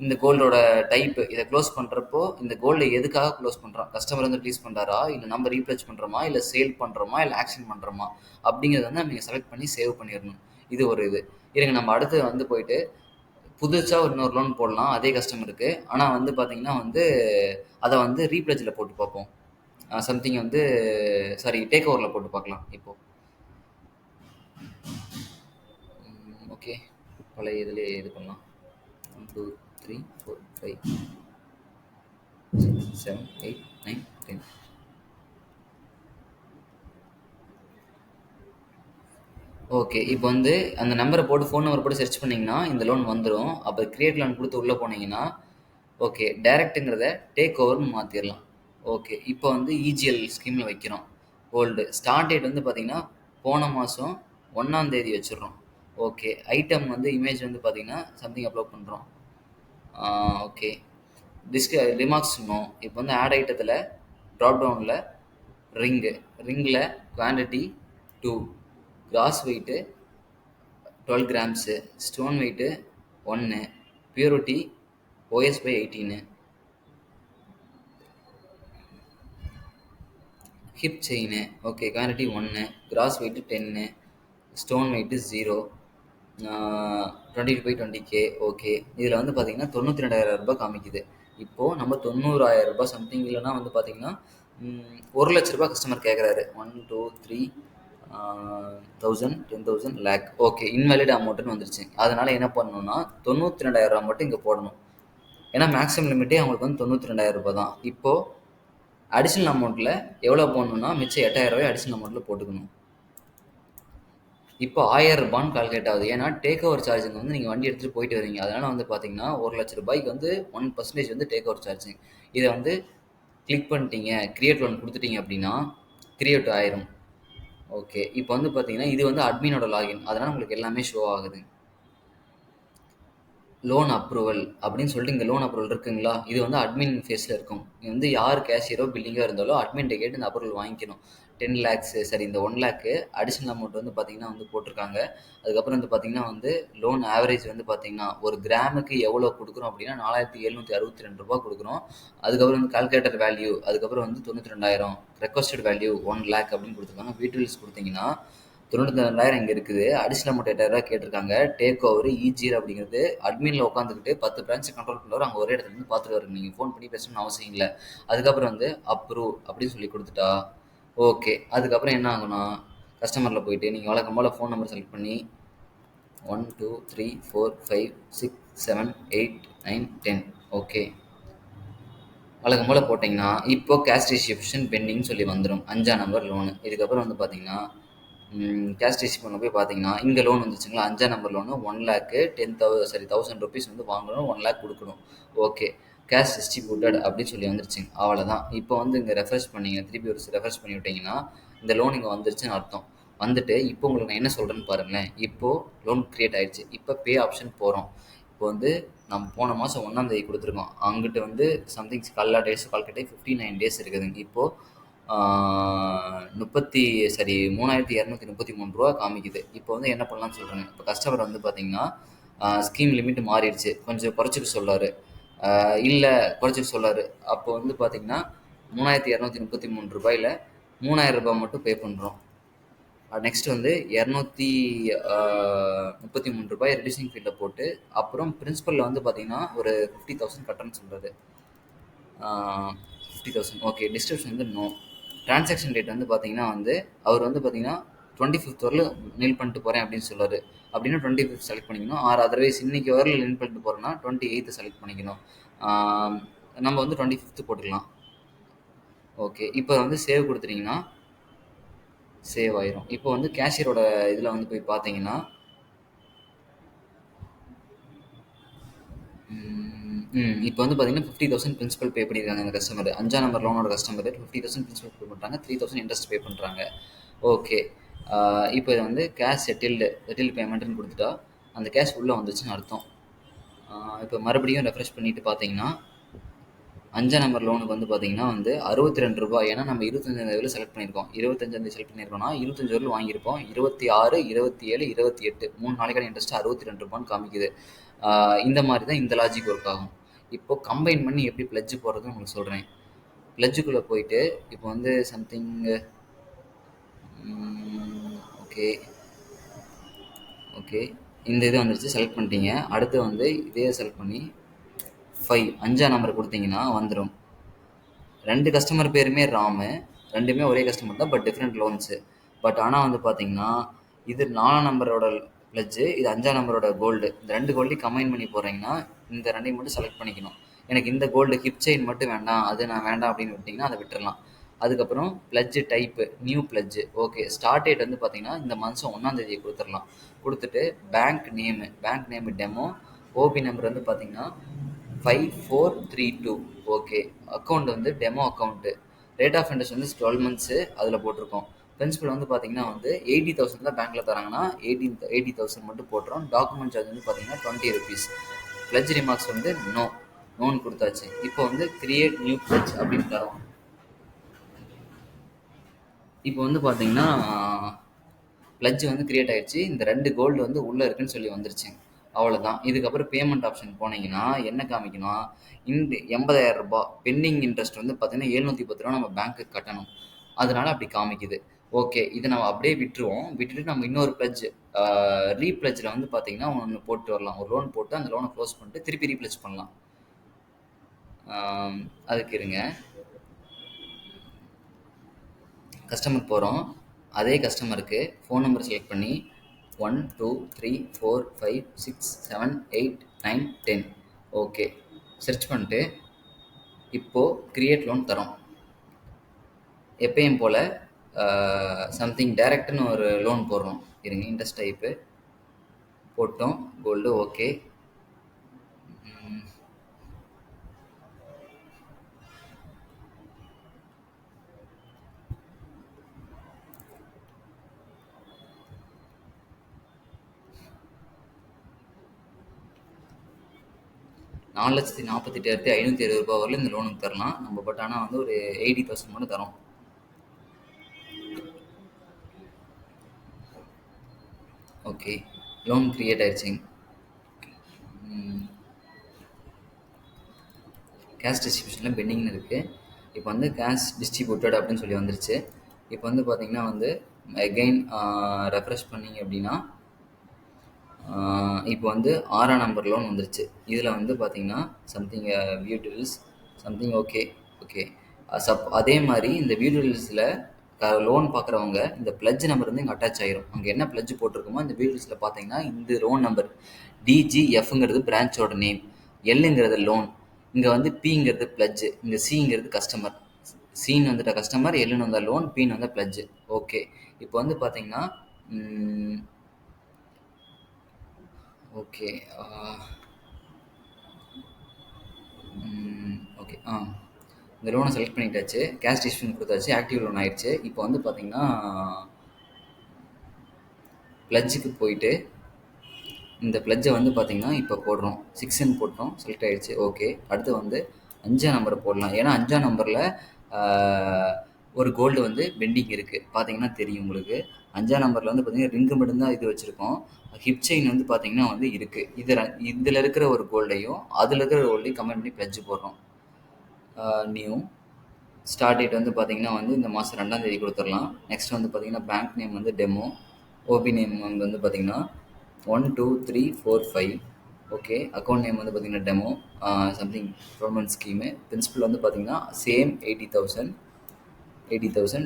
இந்த கோல்டோட டைப்பு இதை க்ளோஸ் பண்ணுறப்போ இந்த கோல்டை எதுக்காக க்ளோஸ் பண்ணுறோம், கஸ்டமர் வந்து ப்ளீஸ் பண்ணுறாரா, இல்லை நம்ம ரீப்ளேஸ் பண்ணுறோமா, இல்லை சேல் பண்ணுறோமா, இல்லை ஆக்ஷன் பண்ணுறோமா அப்படிங்கிறத வந்து நீங்கள் செலக்ட் பண்ணி சேவ் பண்ணிடணும். இது ஒரு இது. இருங்க, நம்ம அடுத்து வந்து போயிட்டு புதுசா ஒரு இன்னொரு லோன் போடலாம் அதே கஸ்டமருக்கு. ஆனா வந்து பார்த்தீங்கன்னா வந்து, அத வந்து ரீப்ளேஜ்ல போட்டு பார்ப்போம். சம்திங் வந்து சாரி டேக் ஓவர்ல போட்டு பார்க்கலாம் இப்போ. ஓகே. பழைய இதிலே இது பண்ணலாம். 1 2 3 4 5 6 7 8 9 10. ஓகே. இப்போ வந்து அந்த நம்பரை போட்டு ஃபோன் நம்பர் போட்டு சர்ச் பண்ணீங்கன்னா இந்த லோன் வந்துரும். அப்போ கிரியேட் லோன் குடுத்து உள்ள போனீங்கன்னா, ஓகே டைரக்ட்ங்கிறத டேக் ஓவர்ன்னு மாத்திரலாம். ஓகே. இப்போ வந்து இஜிஎல் ஸ்கீம்ல வைக்கிறோம். கோல்டு. ஸ்டார்ட் டேட் வந்து பார்த்தீங்கன்னா, போன மாசம் 1ஆம் தேதி வச்சுடுறோம். ஓகே. ஐட்டம் வந்து இமேஜ் வந்து பார்த்தீங்கன்னா, சம்திங் அப்லோட் பண்றோம். ஓகே. Remarks no. இப்போ வந்து ஆட் ஐட்டத்துல ட்ராப் டவுன்ல ரிங்கு. ரிங்ல quantity 2, gross weight 12 grams, stone weight 1, purity OS/18, hip chain. Okay. Quantity 1, gross weight 10, stone weight 0, 22/20K. Okay. இதில் வந்து பார்த்தீங்கன்னா 92,000 காமிக்குது. இப்போது நம்ம 90,000 சம்திங், இல்லைன்னா வந்து பார்த்தீங்கன்னா 1,00,000 கஸ்டமர் கேட்குறாரு. 1 2 3 1000 10,000 லேக். ஓகே. இன்வேலிட் அமௌண்ட்டுன்னு வந்துருச்சு. அதனால என்ன பண்ணணும்னா 92,000 மட்டும் இங்கே போடணும். ஏன்னா மேக்ஸிமம் லிமிட்டே அவங்களுக்கு வந்து 92,000 தான். இப்போது அடிஷ்னல் அமௌண்ட்டில் எவ்வளோ போடணும்னா மிச்சம் 8,000 அடிஷ்னல் அமௌண்ட்டில் போட்டுக்கணும். இப்போ 1000 கால்குலேட் ஆகுது. ஏன்னா டேக் ஓவர் சார்ஜுங்க வந்து நீங்கள் வண்டி எடுத்துகிட்டு போயிட்டு வரீங்க. அதனால வந்து பார்த்தீங்கன்னா 1,00,000 வந்து 1% வந்து டேக் ஓவர் சார்ஜ். இதை வந்து கிளிக் பண்ணிட்டீங்க, கிரியேட் லோன் கொடுத்துட்டீங்க அப்படின்னா கிரியேட் ஆயிரும். ஓகே. இப்போ வந்து பார்த்தீங்கன்னா இது வந்து அட்மினோட லாகின், அதனால உங்களுக்கு எல்லாமே ஷோ ஆகுது. லோன் அப்ரூவல் அப்படின்னு சொல்லிட்டு இங்கே லோன் அப்ரூவல் இருக்குங்களா, இது வந்து அட்மின் ஃபேஸில் இருக்கும். இது வந்து யார் கேஷியரோ பில்லிங்கோ இருந்தாலோ அட்மின்ட்ட கேட்டு இந்த அப்ரூவல் வாங்கிக்கணும். 10 லேக்ஸு சரி இந்த 1 லேக்கு அடிஷ்னல் அமௌண்ட் வந்து பார்த்தீங்கன்னா வந்து போட்டிருக்காங்க. அதுக்கப்புறம் வந்து பார்த்தீங்கன்னா வந்து லோன் ஆவரேஜ் வந்து பார்த்தீங்கன்னா ஒரு கிராமுக்கு எவ்வளோ கொடுக்குறோம் அப்படின்னா 4,762 கொடுக்குறோம். அதுக்கப்புறம் வந்து கால்குலேட்டர் வேல்யூ, அதுக்கப்புறம் வந்து 92,000, ரெக்வஸ்டட் வேல்யூ 1 லேக் அப்படின்னு கொடுத்துருக்காங்க. டீட்டெயில்ஸ் கொடுத்தீங்கன்னா 92,000 இங்கே இருக்குது. அடிஷ்னல் அமௌண்ட் 8,000 கேட்டிருக்காங்க. டேக் ஓவர் இஜிஎல் அப்படிங்கிறது அட்மினில் உட்காந்துக்கிட்டு 10 பிரான்ச்சை கண்ட்ரோல் பண்ணுறவர் அங்கே ஒரே இடத்துல இருந்து பார்த்துட்டு வருங்க. நீங்கள் ஃபோன் பண்ணி பேசணும்னு அவசியம் இல்லை. அதுக்கப்புறம் வந்து அப்ரூவ் அப்படின்னு சொல்லி கொடுத்துட்டா ஓகே. அதுக்கப்புறம் என்ன ஆகும்னா கஸ்டமரில் போயிட்டு நீங்கள் வழக்கம் போல் ஃபோன் நம்பர் செலக்ட் பண்ணி 1 2 3 4 5 6 7 8 9 10 ஓகே வழக்கம் போல் போட்டிங்கன்னா இப்போ கேஷ் டிஸ்ட்ரிபியூஷன் பெண்டிங்னு சொல்லி வந்துடும். 5ஆம் நம்பர் லோனு. இதுக்கப்புறம் வந்து பார்த்தீங்கன்னா கேஷ் டிஸ்ட்ரிபியூஷனில் போய் பார்த்தீங்கன்னா இங்கே லோன் வந்துச்சுங்களா, 5ஆம் நம்பர் லோனு 1 லேக்கு 10,000 ருபீஸ் வந்து வாங்கணும், 1 லேக் கொடுக்கணும். ஓகே. கேஷ் டிஸ்ட்ரிபியூட்டட் அப்படின்னு சொல்லி வந்துருச்சுங்க. அவ்வளோதான். இப்போ வந்து இங்கே ரெஃப்ரெஷ் பண்ணிங்க, திருப்பி ஒரு ரெஃப்ரெஷ் பண்ணி விட்டிங்கன்னா இந்த லோன் இங்கே வந்துருச்சுன்னு அர்த்தம். வந்துட்டு இப்போ உங்களுக்கு நான் என்ன சொல்கிறேன்னு பாருங்களேன். இப்போது லோன் க்ரியேட் ஆகிடுச்சு. இப்போ பே ஆப்ஷன் போகிறோம். இப்போ வந்து நம்ம போன மாதம் 1ஆம் தேதி கொடுத்துருக்கோம். அங்கிட்டு வந்து சம்திங் எல்லா டேஸும் கால்குலேட் ஆகி 59 டேஸ் இருக்குதுங்க. இப்போது 3,233 காமிக்குது. இப்போ வந்து என்ன பண்ணலாம்னு சொல்கிறேங்க. இப்போ கஸ்டமர் வந்து பார்த்தீங்கன்னா ஸ்கீம் லிமிட் மாறிடுச்சு, கொஞ்சம் குறைச்சிக்க சொல்லார், இல்லை குறைச்சிக்க சொல்லார். அப்போ வந்து பார்த்தீங்கன்னா 3,233 3,000 மட்டும் பே பண்ணுறோம். நெக்ஸ்ட் வந்து 233 ரெடியூசிங் ஃபீல்டில் போட்டு அப்புறம் பிரின்சிபலில் வந்து பார்த்தீங்கன்னா ஒரு 50,000 கட்டணும்னு சொல்கிறாரு. 50,000 ஓகே. டிஸ்கிரிப்ஷன் வந்து நோ. டிரான்சாக்ஷன் டேட் வந்து பார்த்தீங்கன்னா வந்து அவர் வந்து பார்த்தீங்கன்னா 25th வரலும் நில் பண்ணிட்டு போகிறேன் அப்படின்னு சொல்லுவார். அப்படின்னா 25th செலக்ட் பண்ணிக்கணும். ஆர் அதர்வைஸ் இன்னைக்கு வரல நில் பண்ணிட்டு போகிறேன்னா 28th செலக்ட் பண்ணிக்கணும். நம்ம வந்து 25th போட்டுக்கலாம். ஓகே. இப்போ வந்து சேவ் கொடுத்துட்டிங்கன்னா சேவ் ஆயிரும். இப்போ வந்து கேஷியரோட இதில் வந்து போய் பார்த்தீங்கன்னா இப்போ வந்து பார்த்தீங்கன்னா 50,000 பிரின்சிபல் பே பண்ணியிருக்காங்க அந்த கஸ்டமர். 5ஆம் நம்பர் லோனோட கஸ்டமர் 50,000 பிரின்சிபல் பே பண்ணுறாங்க, 3,000 இன்ட்ரெஸ்ட் பே பண்ணுறாங்க. ஓகே. இப்போ இதை வந்து கேஷ் செட்டில்டு பேமெண்ட்னு கொடுத்துட்டா அந்த கேஷ் உள்ளே வந்துச்சுன்னு அர்த்தம். இப்போ மறுபடியும் ரெஃப்ரெஷ் பண்ணிட்டு பார்த்தீங்கன்னா 5ஆம் நம்பர் லோனுக்கு வந்து பார்த்தீங்கன்னா வந்து ரூ. 62. ஏன்னா நம்ம 25 செலக்ட் பண்ணியிருக்கோம். 25 செலக்ட் பண்ணியிருக்கோம்னா 25 வரலும் வாங்கியிருப்போம். 26, 27, 28 3 நாளைக்கான இன்ட்ரெஸ்ட் ரூ. 62 காமிக்குது. இந்த மாதிரி தான் இந்த லாஜிக் ஒர்க் ஆகும். இப்போ கம்பைன் பண்ணி எப்படி பிளட்ஜ் போடுறதுன்னு உங்களுக்கு சொல்கிறேன். பிளட்ஜுக்குள்ளே போயிட்டு இப்போ வந்து சம்திங் ஓகே ஓகே இந்த இது வந்துருச்சு, செலக்ட் பண்ணிட்டீங்க. அடுத்து வந்து இதே செலக்ட் பண்ணி 5ஆம் நம்பர் கொடுத்தீங்கன்னா வந்துடும். 2 கஸ்டமர் பேருமே ராமு. 2மே ஒரே கஸ்டமர் தான், பட் டிஃப்ரெண்ட் லோன்ஸு. பட் ஆனால் வந்து பார்த்தீங்கன்னா இது 4ஆம் நம்பரோட பிளட்ஜு, இது 5ஆம் நம்பரோட கோல்டு. இந்த 2 கோல்டையும் கம்பைன் பண்ணி போடுறீங்கன்னா இந்த 2ஐயும் மட்டும் செலக்ட் பண்ணிக்கணும். எனக்கு இந்த கோல்டு ஹிப் செயின் மட்டும் வேண்டாம், அது நான் வேண்டாம் அப்படின்னு விட்டிங்கன்னா அதை விட்டுறலாம். அதுக்கப்புறம் pledge type new pledge. Okay. Start date வந்து பார்த்தீங்கன்னா இந்த மாதம் 1ஆம் தேதி கொடுத்துடலாம். கொடுத்துட்டு bank name demo. OP number வந்து பார்த்தீங்கன்னா 5432. ஓகே. அக்கௌண்ட் வந்து demo account. Rate of interest வந்து 12 மந்த்ஸு அதில் போட்டிருக்கோம். பிரின்சிபல் வந்து பார்த்தீங்கன்னா வந்து 80,000 தான் பேங்க்கில் தராங்கன்னா 80,000 மட்டும் போட்டுரும். டாக்குமெண்ட் சார்ஜ் வந்து பார்த்தீங்கன்னா ₹20. பிளட்ஜ் ரிமார்க்ஸ் வந்து நோன் கொடுத்தாச்சு. இப்போ வந்து கிரியேட் நியூ பிளட்ஜ் அப்படின்னு தரோம். இப்போ வந்து பார்த்தீங்கன்னா பிளட்ஜ் வந்து கிரியேட் ஆயிடுச்சு. இந்த 2 கோல்டு வந்து உள்ளே இருக்குன்னு சொல்லி வந்துருச்சு. அவ்வளோதான். இதுக்கப்புறம் பேமெண்ட் ஆப்ஷன் போனீங்கன்னா என்ன காமிக்கணும், இந்த ₹80,000 பெண்டிங் இன்ட்ரெஸ்ட் வந்து பார்த்தீங்கன்னா ₹710 நம்ம பேங்க்குக்கு கட்டணும். அதனால அப்படி காமிக்குது. ஓகே. இதை நம்ம அப்படியே விட்டுருவோம். விட்டுட்டு நம்ம இன்னொரு பிளட்ஜ் ரீப்ளட்ஜில் வந்து பார்த்தீங்கன்னா ஒன்று போட்டு வரலாம். ஒரு லோன் போட்டு அந்த லோனை க்ளோஸ் பண்ணிட்டு திருப்பி ரீப்ளட்ஜ் பண்ணலாம். அதுக்கு இருங்க. கஸ்டமர் போகிறோம். அதே கஸ்டமருக்கு ஃபோன் நம்பர் செலக்ட் பண்ணி 1 2 3 4 5 6 7 8 9 10. ஓகே. சர்ச் பண்ணிட்டு இப்போது கிரியேட் லோன் தரோம். எப்பயும் போல் சம்திங் டைரக்ட்னு ஒரு லோன் போடுறோம். இருங்க. இன்ட்ரெஸ்ட் டைப்பு போட்டோம். கோல்டு. ஓகே. 4,48,570 வரலும் இந்த லோனுக்கு தரலாம் நம்ம. பட் ஆனால் வந்து ஒரு 80,000 மட்டும் தரோம். ஓகே. லோன் கிரியேட் ஆயிடுச்சுங்க. கேஷ் டிஸ்ட்ரிபியூஷனில் பெண்டிங்னு இருக்குது. இப்போ வந்து கேஷ் டிஸ்ட்ரிபியூட்டட் அப்படின்னு சொல்லி வந்துருச்சு. இப்போ வந்து பார்த்தீங்கன்னா வந்து அகெயின் ரெஃப்ரெஷ் பண்ணிங்க அப்படின்னா இப்போ வந்து 6ஆம் நம்பர் லோன் வந்துருச்சு. இதில் வந்து பார்த்தீங்கன்னா something view deals something. Okay okay. அதே மாதிரி இந்த வியூ டீல்ஸில் லோன் பார்க்குறவங்க இந்த பிளட்ஜ் நம்பர் வந்து இங்கே அட்டாச் ஆயிரும். அங்கே என்ன பிளட்ஜ் போட்டிருக்குமோ இந்த வியூ டீல்ஸில் பார்த்தீங்கன்னா இந்த லோன் நம்பர் DGFங்கிறது பிரான்ச்சோட நேம், எல்லுங்கிறது லோன், இங்கே வந்து பிங்கிறது பிளட்ஜு, இங்கே சிங்கிறது கஸ்டமர். சின்னு வந்துட்ட கஸ்டமர், எல்லுன்னு வந்தால் லோன், பின்னு வந்தால் பிளட்ஜு. ஓகே. இப்போ வந்து பார்த்தீங்கன்னா ஓகே ஓகே இந்த லோனை செலக்ட் பண்ணிட்டாச்சு. கேஷ் டிஸ்ட்ரிபியூஷன் கொடுத்தாச்சு. ஆக்டிவ் லோன் ஆயிடுச்சு. இப்போ வந்து பார்த்தீங்கன்னா பிளட்ஜுக்கு போயிட்டு இந்த பிளட்ஜை வந்து பார்த்தீங்கன்னா இப்போ போடுறோம். 6ன்னு போட்டோம். செலக்ட் ஆகிடுச்சு. ஓகே. அடுத்து வந்து 5ஆம் நம்பரை போடலாம். ஏன்னா 5ஆம் நம்பரில் ஒரு கோல்டு வந்து பெண்டிங் இருக்குது. பார்த்தீங்கன்னா தெரியும் உங்களுக்கு. 5ஆம் நம்பரில் வந்து பார்த்தீங்கன்னா ரிங்கு மட்டும்தான் இது வச்சுருக்கோம். ஹிப் செயின் வந்து பார்த்தீங்கன்னா வந்து இருக்குது. இதில் இருக்கிற ஒரு கோல்டையும் அதில் இருக்கிற கோல்டையும் கம்பைன் பண்ணி பிளட்ஜ் போடுறோம். நியூ ஸ்டார்ட் டேட் வந்து பார்த்தீங்கன்னா வந்து இந்த மாதம் 2ஆம் தேதி கொடுத்துடலாம். நெக்ஸ்ட் வந்து பார்த்தீங்கன்னா பேங்க் நேம் வந்து டெமோ. ஓபி நேம் வந்து பார்த்தீங்கன்னா 1 2 3 4 5. ஓகே. அக்கௌண்ட் நேம் வந்து பார்த்தீங்கன்னா demo something 12 month scheme. Principal வந்து பார்த்தீங்கன்னா சேம் 80,000.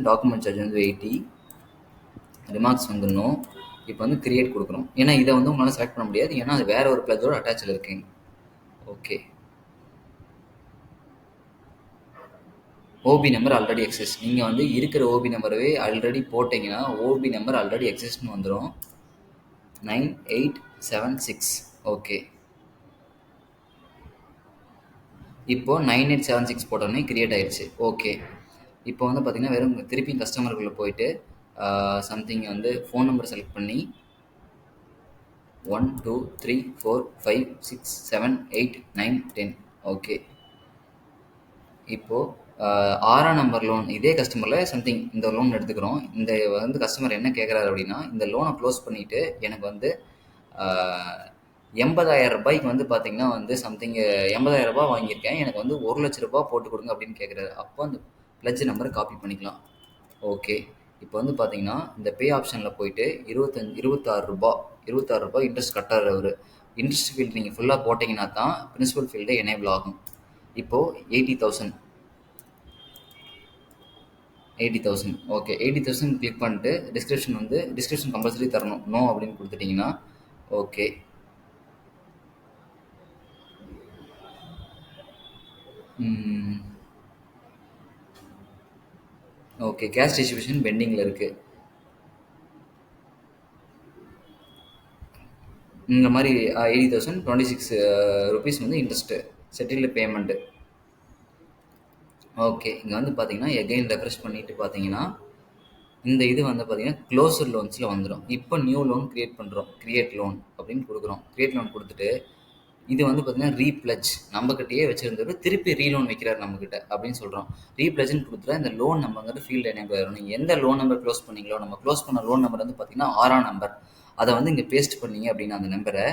டாக்குமெண்ட் சார்ஜ் வந்து 80. ரிமார்க்ஸ் வந்து நோ. இப்போ வந்து கிரியேட் கொடுக்குறோம். ஏன்னா இதை வந்து உங்களால் செலக்ட் பண்ண முடியாது, ஏன்னா அது வேறு ஒரு பிளட்ஜோட அட்டாச்சில் இருக்குங்க. Okay. OP number already exist. நீங்கள் வந்து இருக்கிற ஓபி நம்பரவே ஆல்ரெடி போட்டிங்கன்னா ஓபி நம்பர் ஆல்ரெடி எக்ஸிஸ்ட்னு வந்துடும். 9876. ஓகே, இப்போ 9876 போட்டோன்னே கிரியேட் ஆயிடுச்சு. ஓகே, இப்போ வந்து பார்த்தீங்கன்னா வெறும் திருப்பி கஸ்டமருக்குள்ளே போயிட்டு சம்திங் வந்து ஃபோன் நம்பர் செலக்ட் பண்ணி 1 2 3 4 5 6 7 8 9 10. ஓகே, இப்போது 6ஆம் நம்பர் லோன் இதே கஸ்டமரில் சம்திங் இந்த லோன் எடுத்துக்கிறோம். இந்த வந்து கஸ்டமர் என்ன கேட்குறாரு அப்படின்னா, இந்த லோனை க்ளோஸ் பண்ணிவிட்டு எனக்கு வந்து 80,000 ரூபாய்க்கு வந்து பார்த்தீங்கன்னா வந்து சம்திங் 80,000 ரூபாய் வாங்கியிருக்கேன், எனக்கு வந்து 1,00,000 ரூபாய் போட்டு கொடுங்க அப்படின்னு கேட்குறாரு. அப்போ அந்த பிளட்ஜ் நம்பரை காப்பி பண்ணிக்கலாம். ஓகே, இப்போ வந்து பார்த்தீங்கன்னா இந்த பே ஆப்ஷனில் போயிட்டு 26 ரூபாய் இன்ட்ரெஸ்ட் கட்டார் அவர். இன்ட்ரெஸ்ட் ஃபீல்டு நீங்கள் ஃபுல்லாக போட்டிங்கன்னா தான் பிரின்சிபல் ஃபீல்டு எனேபிள் ஆகும். இப்போது 80,000. ஓகே, 80,000 கிளிக் பண்ணிட்டு டிஸ்கிரிப்ஷன் கம்பல்சரி தரணும். நோ அப்படின்னு கொடுத்துட்டிங்கன்னா ஓகே. ஓகே, கேஷ் டிஸ்ட்ரிபியூஷன் பெண்டிங்கில் இருக்குது. இந்த மாதிரி 80,026 ருபீஸ் வந்து இன்ட்ரெஸ்ட்டு செட்டில்டு பேமெண்ட்டு. ஓகே, இங்கே வந்து பார்த்தீங்கன்னா எகைன் ரெஃப்ரெஷ் பண்ணிவிட்டு பார்த்தீங்கன்னா இந்த இது வந்து பார்த்தீங்கன்னா க்ளோசர் லோன்ஸில் வந்துடும். இப்போ நியூ லோன் க்ரியேட் பண்ணுறோம். கிரியேட் லோன் அப்படின்னு கொடுக்குறோம். கிரியேட் லோன் கொடுத்துட்டு இது வந்து பார்த்தீங்கன்னா ரீப்ளஜ் நம்மக்கிட்டேயே வச்சுருந்தவர் திருப்பி ரீலோன் வைக்கிறார் நம்மக்கிட்ட அப்படின்னு சொல்கிறோம். ரீப்ளஜ்னு கொடுத்துட்டா இந்த லோன் நம்பருங்கிறது ஃபீல்டு எனேபிள் ஆகிடும். நீங்கள் எந்த லோன் நம்பர் க்ளோஸ் பண்ணீங்களோ, நம்ம க்ளோஸ் பண்ண லோன் நம்பர் வந்து பார்த்தீங்கன்னா 6ஆம் நம்பர். அதை வந்து இங்கே பேஸ்ட் பண்ணீங்க அப்படின்னா அந்த நம்பரை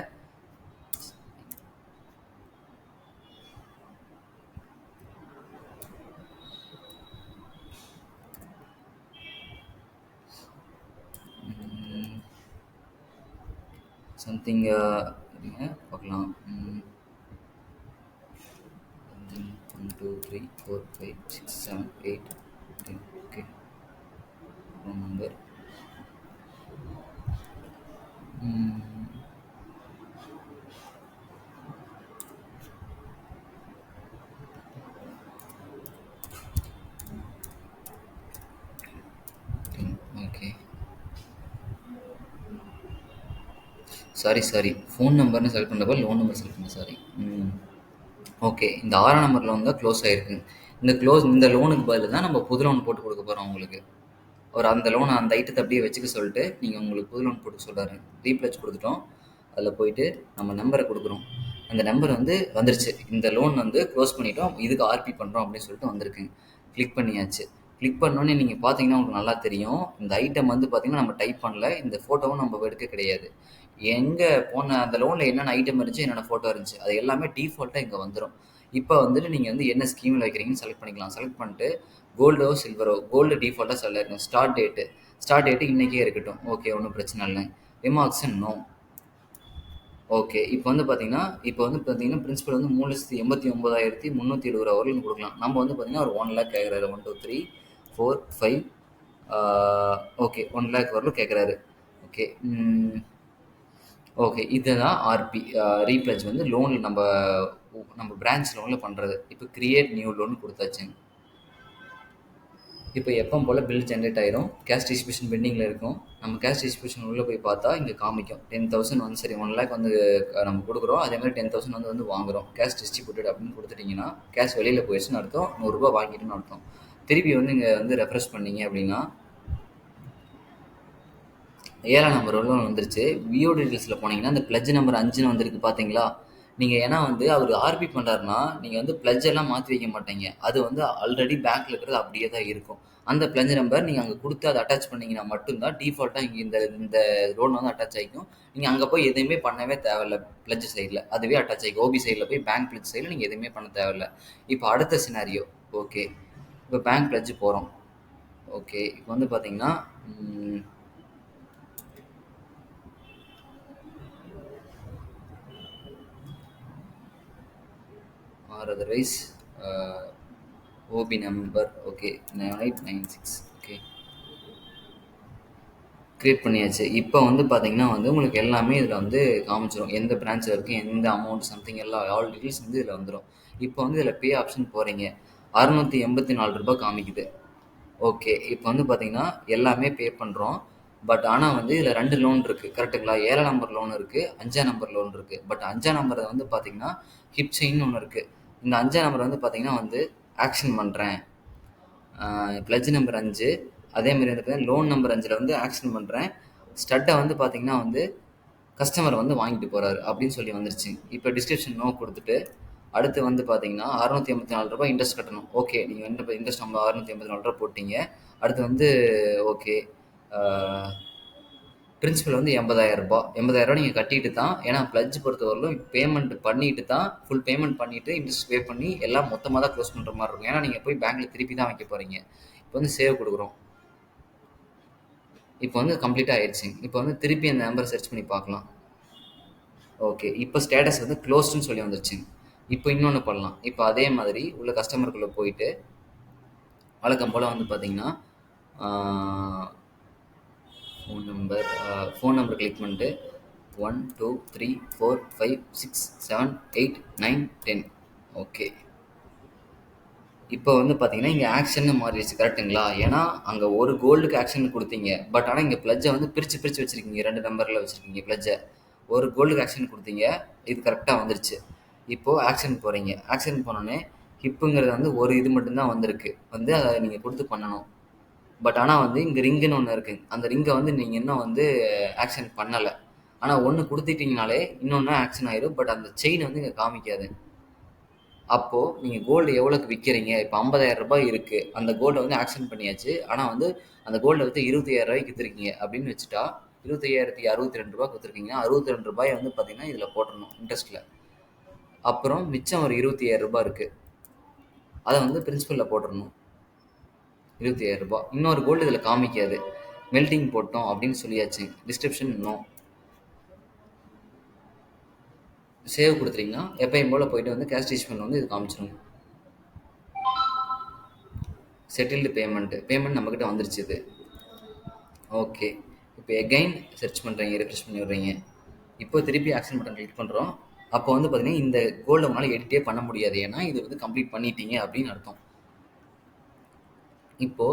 சம்திங் பார்க்கலாம். 1 2 3 4 5 6 7 8 10. Okay, phone number okay, sorry phone நம்பர்னு செலக்ட் பண்ணுறப்ப லோன் நம்பர் செலக்ட் பண்ண சாரி. ஓகே, இந்த 6ஆம் நம்பர் லோன் தான் க்ளோஸ் ஆகிருக்கு. இந்த லோனுக்கு பதில் தான் நம்ம புது லோன் போட்டு கொடுக்க போகிறோம் உங்களுக்கு. அவர் அந்த லோனை அந்த ஐட்டத்தை அப்படியே வச்சுக்க சொல்லிட்டு நீங்கள் உங்களுக்கு புது லோன் போட்டு சொல்கிறாரு. ரீப்ளேஸ் கொடுத்துட்டோம். அதில் போயிட்டு நம்ம நம்பரை கொடுக்குறோம். அந்த நம்பர் வந்து வந்துருச்சு. இந்த லோன் வந்து க்ளோஸ் பண்ணிட்டோம், இதுக்கு ஆர்பி பண்ணுறோம் அப்படின்னு சொல்லிட்டு வந்திருக்குங்க. கிளிக் பண்ணியாச்சு. கிளிக் பண்ணோன்னே நீங்கள் பார்த்தீங்கன்னா உங்களுக்கு நல்லா தெரியும். இந்த ஐட்டம் வந்து பார்த்தீங்கன்னா நம்ம டைப் பண்ணல, இந்த ஃபோட்டோவும் நம்ம எடுக்க கிடையாது. எங்கே போன அந்த லோனில் என்னென்ன ஐட்டம் இருந்துச்சு, என்னென்ன ஃபோட்டோ இருந்துச்சு, அது எல்லாமே டிஃபால்ட்டாக இங்கே வந்துடும். இப்போ வந்துட்டு நீங்கள் வந்து என்ன ஸ்கீமில் வைக்கிறீங்கன்னு செலக்ட் பண்ணிக்கலாம். செலக்ட் பண்ணிட்டு கோல்டோ சில்வரோ, கோல்டு டிஃபால்ட்டாக செலக்ட் இருக்கும். ஸ்டார்ட் டேட்டு இன்றைக்கே இருக்கட்டும். ஓகே, ஒன்றும் பிரச்சனை இல்லை. ரிமார்க்ஸன் நோ. ஓகே, இப்போ வந்து பார்த்தீங்கன்னா பிரின்சிபல் வந்து 389,370 ரூபா வரலும் கொடுக்கலாம். நம்ம வந்து பார்த்தீங்கன்னா ஒரு 1 லேக் கேட்குறாரு. 1 2 3 4 5 ஓகே 1 லேக் வரலும் கேட்குறாரு. ஓகே, ஓகே, இதுதான் ஆர்பி ரீப்ளஜ் வந்து லோனில் நம்ம பிரான்ச் லோனில் பண்ணுறது. இப்போ கிரியேட் நியூ லோன் கொடுத்தாச்சுங்க. இப்போ எப்போ போல் பில் ஜென்ரேட் ஆயிரும். கேஷ் டிஸ்ட்ரிபியூஷன் பெண்டிங்கில் இருக்கும். நம்ம கேஷ் டிஸ்ட்ரிபியூஷன் உள்ளே போய் பார்த்தா இங்கே காமிக்கும் 10,000 வந்து சரி 1 லேக் வந்து நம்ம கொடுக்குறோம். அதேமாதிரி 10,000 வந்து வாங்குகிறோம். கேஷ் டிஸ்ட்ரிபியூட்டட் அப்படின்னு கொடுத்துட்டிங்கன்னா கேஷ் வெளியில் போயிடுச்சுன்னு அர்த்தம். 100 ரூபா வாங்கிட்டுன்னு அர்த்தம். திருப்பி வந்து இங்கே வந்து ரெஃப்ரெஷ் பண்ணிங்க அப்படின்னா 7ஆம் நம்பர் உள்ள வந்துருச்சு. விஓ டீட்டெயில்ஸில் போனீங்கன்னா அந்த பிளட்ஜ் நம்பர் 5ன்னு வந்திருக்கு பார்த்தீங்களா. நீங்கள் ஏன்னா வந்து அவர் ஆர்பி பண்ணுறாருன்னா நீங்கள் வந்து பிளட்ஜ் எல்லாம் மாற்றி வைக்க மாட்டீங்க. அது வந்து ஆல்ரெடி பேங்க்கில் இருக்கிறது அப்படியே தான் இருக்கும். அந்த பிளட்ஜ் நம்பர் நீங்கள் அங்கே கொடுத்து அதை அட்டாச் பண்ணிங்கன்னா மட்டும்தான் டிஃபால்ட்டாக இங்கே இந்த லோன் வந்து அட்டாச் ஆகிக்கும். நீங்கள் அங்கே போய் எதுவுமே பண்ணவே தேவையில்ல. பிளட்ஜ் சைடில் அதுவே அட்டாச் ஆகிக்கும். ஓபி சைடில் போய் பேங்க் பிளட்ஜ் சைடில் நீங்கள் எதுவுமே பண்ண தேவையில்ல. இப்போ அடுத்த சினாரியோ. ஓகே, இப்போ பேங்க் பிளட்ஜ் போகிறோம். ஓகே, இப்போ வந்து பார்த்தீங்கன்னா or otherwise OB number. Okay, 9896. Okay, create பண்ணியாச்சு. இப்போ வந்து பார்த்தீங்கன்னா வந்து உங்களுக்கு எல்லாமே இதில் வந்து காமிச்சிடும். எந்த பிரான்ச்சில் இருக்குது, எந்த அமௌண்ட், சம்திங் எல்லாம் ஆல் டீட்டெயில்ஸ் வந்து இதில் வந்துடும். இப்போ வந்து இதில் பே ஆப்ஷன் போகிறீங்க. ரூ. 684 காமிக்குது. ஓகே. இப்போ வந்து பார்த்தீங்கன்னா, எல்லாமே பே பண்றோம். பட் ஆனா வந்து இதுல 2 லோன் இருக்கு. கரெக்ட்டுங்களா? 7ஆம் நம்பர் லோன் இருக்கு. 5ஆம் நம்பர் லோன் இருக்கு. பட் 5ஆம் நம்பர்ல வந்து பார்த்தீங்கன்னா, ஹிப் செயின்னு ஒண்ணு இருக்கு. இந்த 5ஆம் நம்பர் வந்து பார்த்தீங்கன்னா வந்து ஆக்ஷன் பண்றேன். பிளட்ஜ் நம்பர் 5 அதே மாரி வந்து பார்த்தீங்கன்னா, லோன் நம்பர் 5ல வந்து ஆக்ஷன் பண்றேன். ஸ்டட்ட வந்து பார்த்தீங்கன்னா வந்து கஸ்டமர் வந்து வாங்கிட்டு போறாரு அப்படின்னு சொல்லி வந்துருச்சு. இப்போ டிஸ்கிரிப்ஷன் நோ குடுத்துட்டு, அடுத்து வந்து பார்த்தீங்கன்னா, ரூ. 684 இன்ட்ரெஸ்ட் கட்டணும். ஓகே. நீங்க வந்து இன்ட்ரெஸ்ட் நம்ம ரூ. 684 போட்டீங்க. அடுத்து வந்து ஓகே. ஆ பிரின்சிபல் வந்து ரூ. 80,000 ரூ. 80,000 நீங்க கட்டிட்டு தான் ஏன்னா பிளட்ஜ் பொறுத்தவரையிலும் பேமெண்ட் பண்ணிட்டு தான் ஃபுல் பேமெண்ட் பண்ணிட்டு இன்ட்ரெஸ்ட் பே பண்ணி எல்லாம் மொத்தமா தான் க்ளோஸ் பண்ற மாரி இருக்கும். ஏன்னா நீங்க போய் பேங்க்ல திருப்பி தான் வைக்க போறீங்க. இப்போ வந்து சேவ் குடுக்குறோம். இப்போ வந்து கம்ப்ளீட்டா ஆயிடுச்சு. இப்போ வந்து திருப்பி அந்த நம்பர சர்ச் பண்ணி பார்க்கலாம். ஓகே. இப்போ ஸ்டேட்டஸ் வந்து க்ளோஸ்டுன்னு சொல்லி வந்துருச்சு. இப்போ இன்னொன்னு பண்ணலாம். இப்போ அதே மாதிரி உள்ள கஸ்டமருக்குள்ள போயிட்டு, வழக்கம் போல வந்து பார்த்தீங்கன்னா, ஆ ஃபோன் நம்பர் கிளிக் பண்ணிட்டு 1, 2, 3, 4, 5, 6, 7, 8, 9, 10 ஓகே. இப்போ வந்து பார்த்தீங்கன்னா, இங்க ஆக்ஷன்னு மாறிடுச்சு கரெக்ட்டுங்களா? ஏன்னா, அங்க ஒரு கோல்டுக்கு ஆக்ஷன் குடுத்தீங்க. பட் ஆனா இங்க பிளட்ஜ வந்து பிரிச்சு பிரிச்சு வச்சிருக்கீங்க. 2 நம்பர்ல வச்சிருக்கீங்க பிளட்ஜ. ஒரு கோல்டுக்கு ஆக்ஷன் குடுத்தீங்க. இது கரெக்ட்டா வந்துருச்சு. இப்போ ஆக்ஷன் போறீங்க. ஆக்ஷன் போனோனே, ஹிப்புங்கிறது வந்து ஒரு இது மட்டும் தான் வந்திருக்கு. வந்து அத நீங்க குடுத்து பண்ணணும். பட் ஆனா வந்து இங்க ரிங்குன்னு ஒண்ணு இருக்கு. அந்த ரிங்க வந்து நீங்க இன்னும் வந்து ஆக்ஷன் பண்ணல. ஆனா ஒண்ணு குடுத்துட்டீங்கனாலே, இன்னொன்னு ஆக்ஷன் ஆயிரும். பட் அந்த செயின் வந்து இங்க காமிக்காது. அப்போ நீங்க கோல்டு எவ்வளோக்கு விக்கிறீங்க? இப்ப ரூ. 50,000 இருக்கு. அந்த கோல்ட வந்து ஆக்ஷன் பண்ணியாச்சு. ஆனா வந்து அந்த கோல்ட வந்து ரூ. 25,000 வித்திருக்கீங்க அப்படின்னு வச்சுட்டா, ரூ. 20,062 வித்திருக்கீங்க. ரூ. 62 வந்து பார்த்தீங்கன்னா, இதுல போட்டுறணும் இன்ட்ரெஸ்ட்ல. அப்புறம் மிச்சம் ஒரு ரூ. 25,000 இருக்கு. அத வந்து பிரின்சிபல்ல போட்டுறணும். ரூ. 25,000 இன்னொரு கோல்டு இதுல காமிக்காது. மெல்டிங் போட்டோம் அப்படின்னு சொல்லியாச்சு. Description no. சேவ் குடுத்துட்டீங்கன்னா, எப்பயும் போல போயிட்டு வந்து கேஷ் டிஸ்பேமெண்ட் வந்து இது காமிச்சிரும். Settled payment. பேமெண்ட் நம்மகிட்ட வந்துருச்சு இது. ஓகே. இப்போ எகைன் சர்ச் பண்றீங்க, ரிஃப்ரெஷ் பண்ணி விடுறீங்க. இப்போ திருப்பி ஆக்ஷன் பட்டன் கிளிக் பண்றோம். அப்போ வந்து பார்த்தீங்கன்னா, இந்த கோல்ட உங்களால எடிட்டே பண்ண முடியாது. ஏன்னா, இது வந்து கம்ப்ளீட் பண்ணிட்டீங்க அப்படின்னு அர்த்தம். இப்போ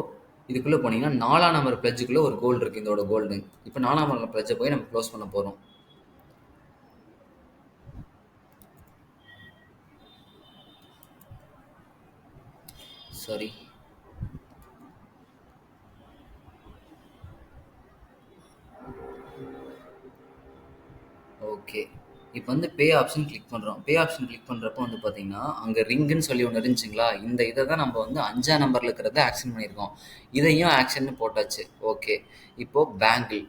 இதுக்குள்ள போனீங்கன்னா, 4ஆம் நம்பர் பிளட்ஜுக்குள்ள ஒரு கோல்டு இருக்கு. இதோட கோல்டு. இப்போ 4ஆம் நம்பர் பிளட்ஜ போய் நம்ம க்ளோஸ் பண்ண போறோம். சாரி. ஓகே. இப்ப வந்து பே ஆப்ஷன் கிளிக் பண்றோம். பே ஆப்ஷன் கிளிக் பண்றப்போ வந்து பார்த்தீங்கன்னா, அங்க ரிங்குன்னு சொல்லி ஒண்ணு இருந்துச்சுங்களா? இந்த இத தான் நம்ம வந்து 5ஆம் நம்பர்ல இருக்கிறத ஆக்ஷன் பண்ணியிருக்கோம். இதையும் ஆக்ஷன்னு போட்டாச்சு. ஓகே. இப்போ பேங்கிள்.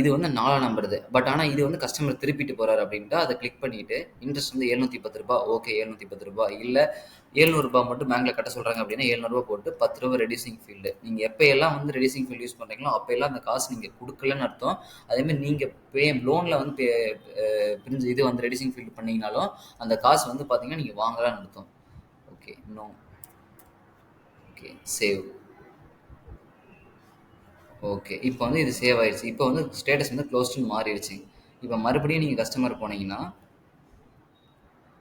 இது வந்து 4ஆம் நம்பருது. பட் ஆனா இது வந்து கஸ்டமர் திருப்பிட்டு போறாரு அப்படின்ட்டா, அத கிளிக் பண்ணிட்டு, இன்ட்ரெஸ்ட் வந்து ரூ. 710 ஓகே ரூ. 710 இல்ல ரூ. 700 மட்டும் பேங்க்ல கட்ட சொல்றாங்க அப்படின்னா, ரூ. 700 போட்டு ரூ. 10 ரெடியூசிங் ஃபீல்டு. நீங்க எப்ப எல்லாம் வந்து ரெடியூசிங் ஃபீல்டு யூஸ் பண்றீங்களோ, அப்ப எல்லாம் அந்த காசு நீங்க குடுக்கலன்னு அர்த்தம். அதே மாரி நீங்க லோன்ல வந்து பிரிஞ்சு இது வந்து ரெடியூசிங் ஃபீல்டு பண்ணீங்கனாலும், அந்த காசு வந்து பார்த்தீங்கன்னா, நீங்க வாங்கலன்னு அர்த்தம். Okay. No. Okay. Save. Okay. இப்போ வந்து இது சேவ் ஆயிருச்சு. இப்போ வந்து ஸ்டேட்டஸ் வந்து க்ளோஸ்டுன்னு மாறிடுச்சு. இப்போ மறுபடியும் நீங்க கஸ்டமர் போனீங்கன்னா,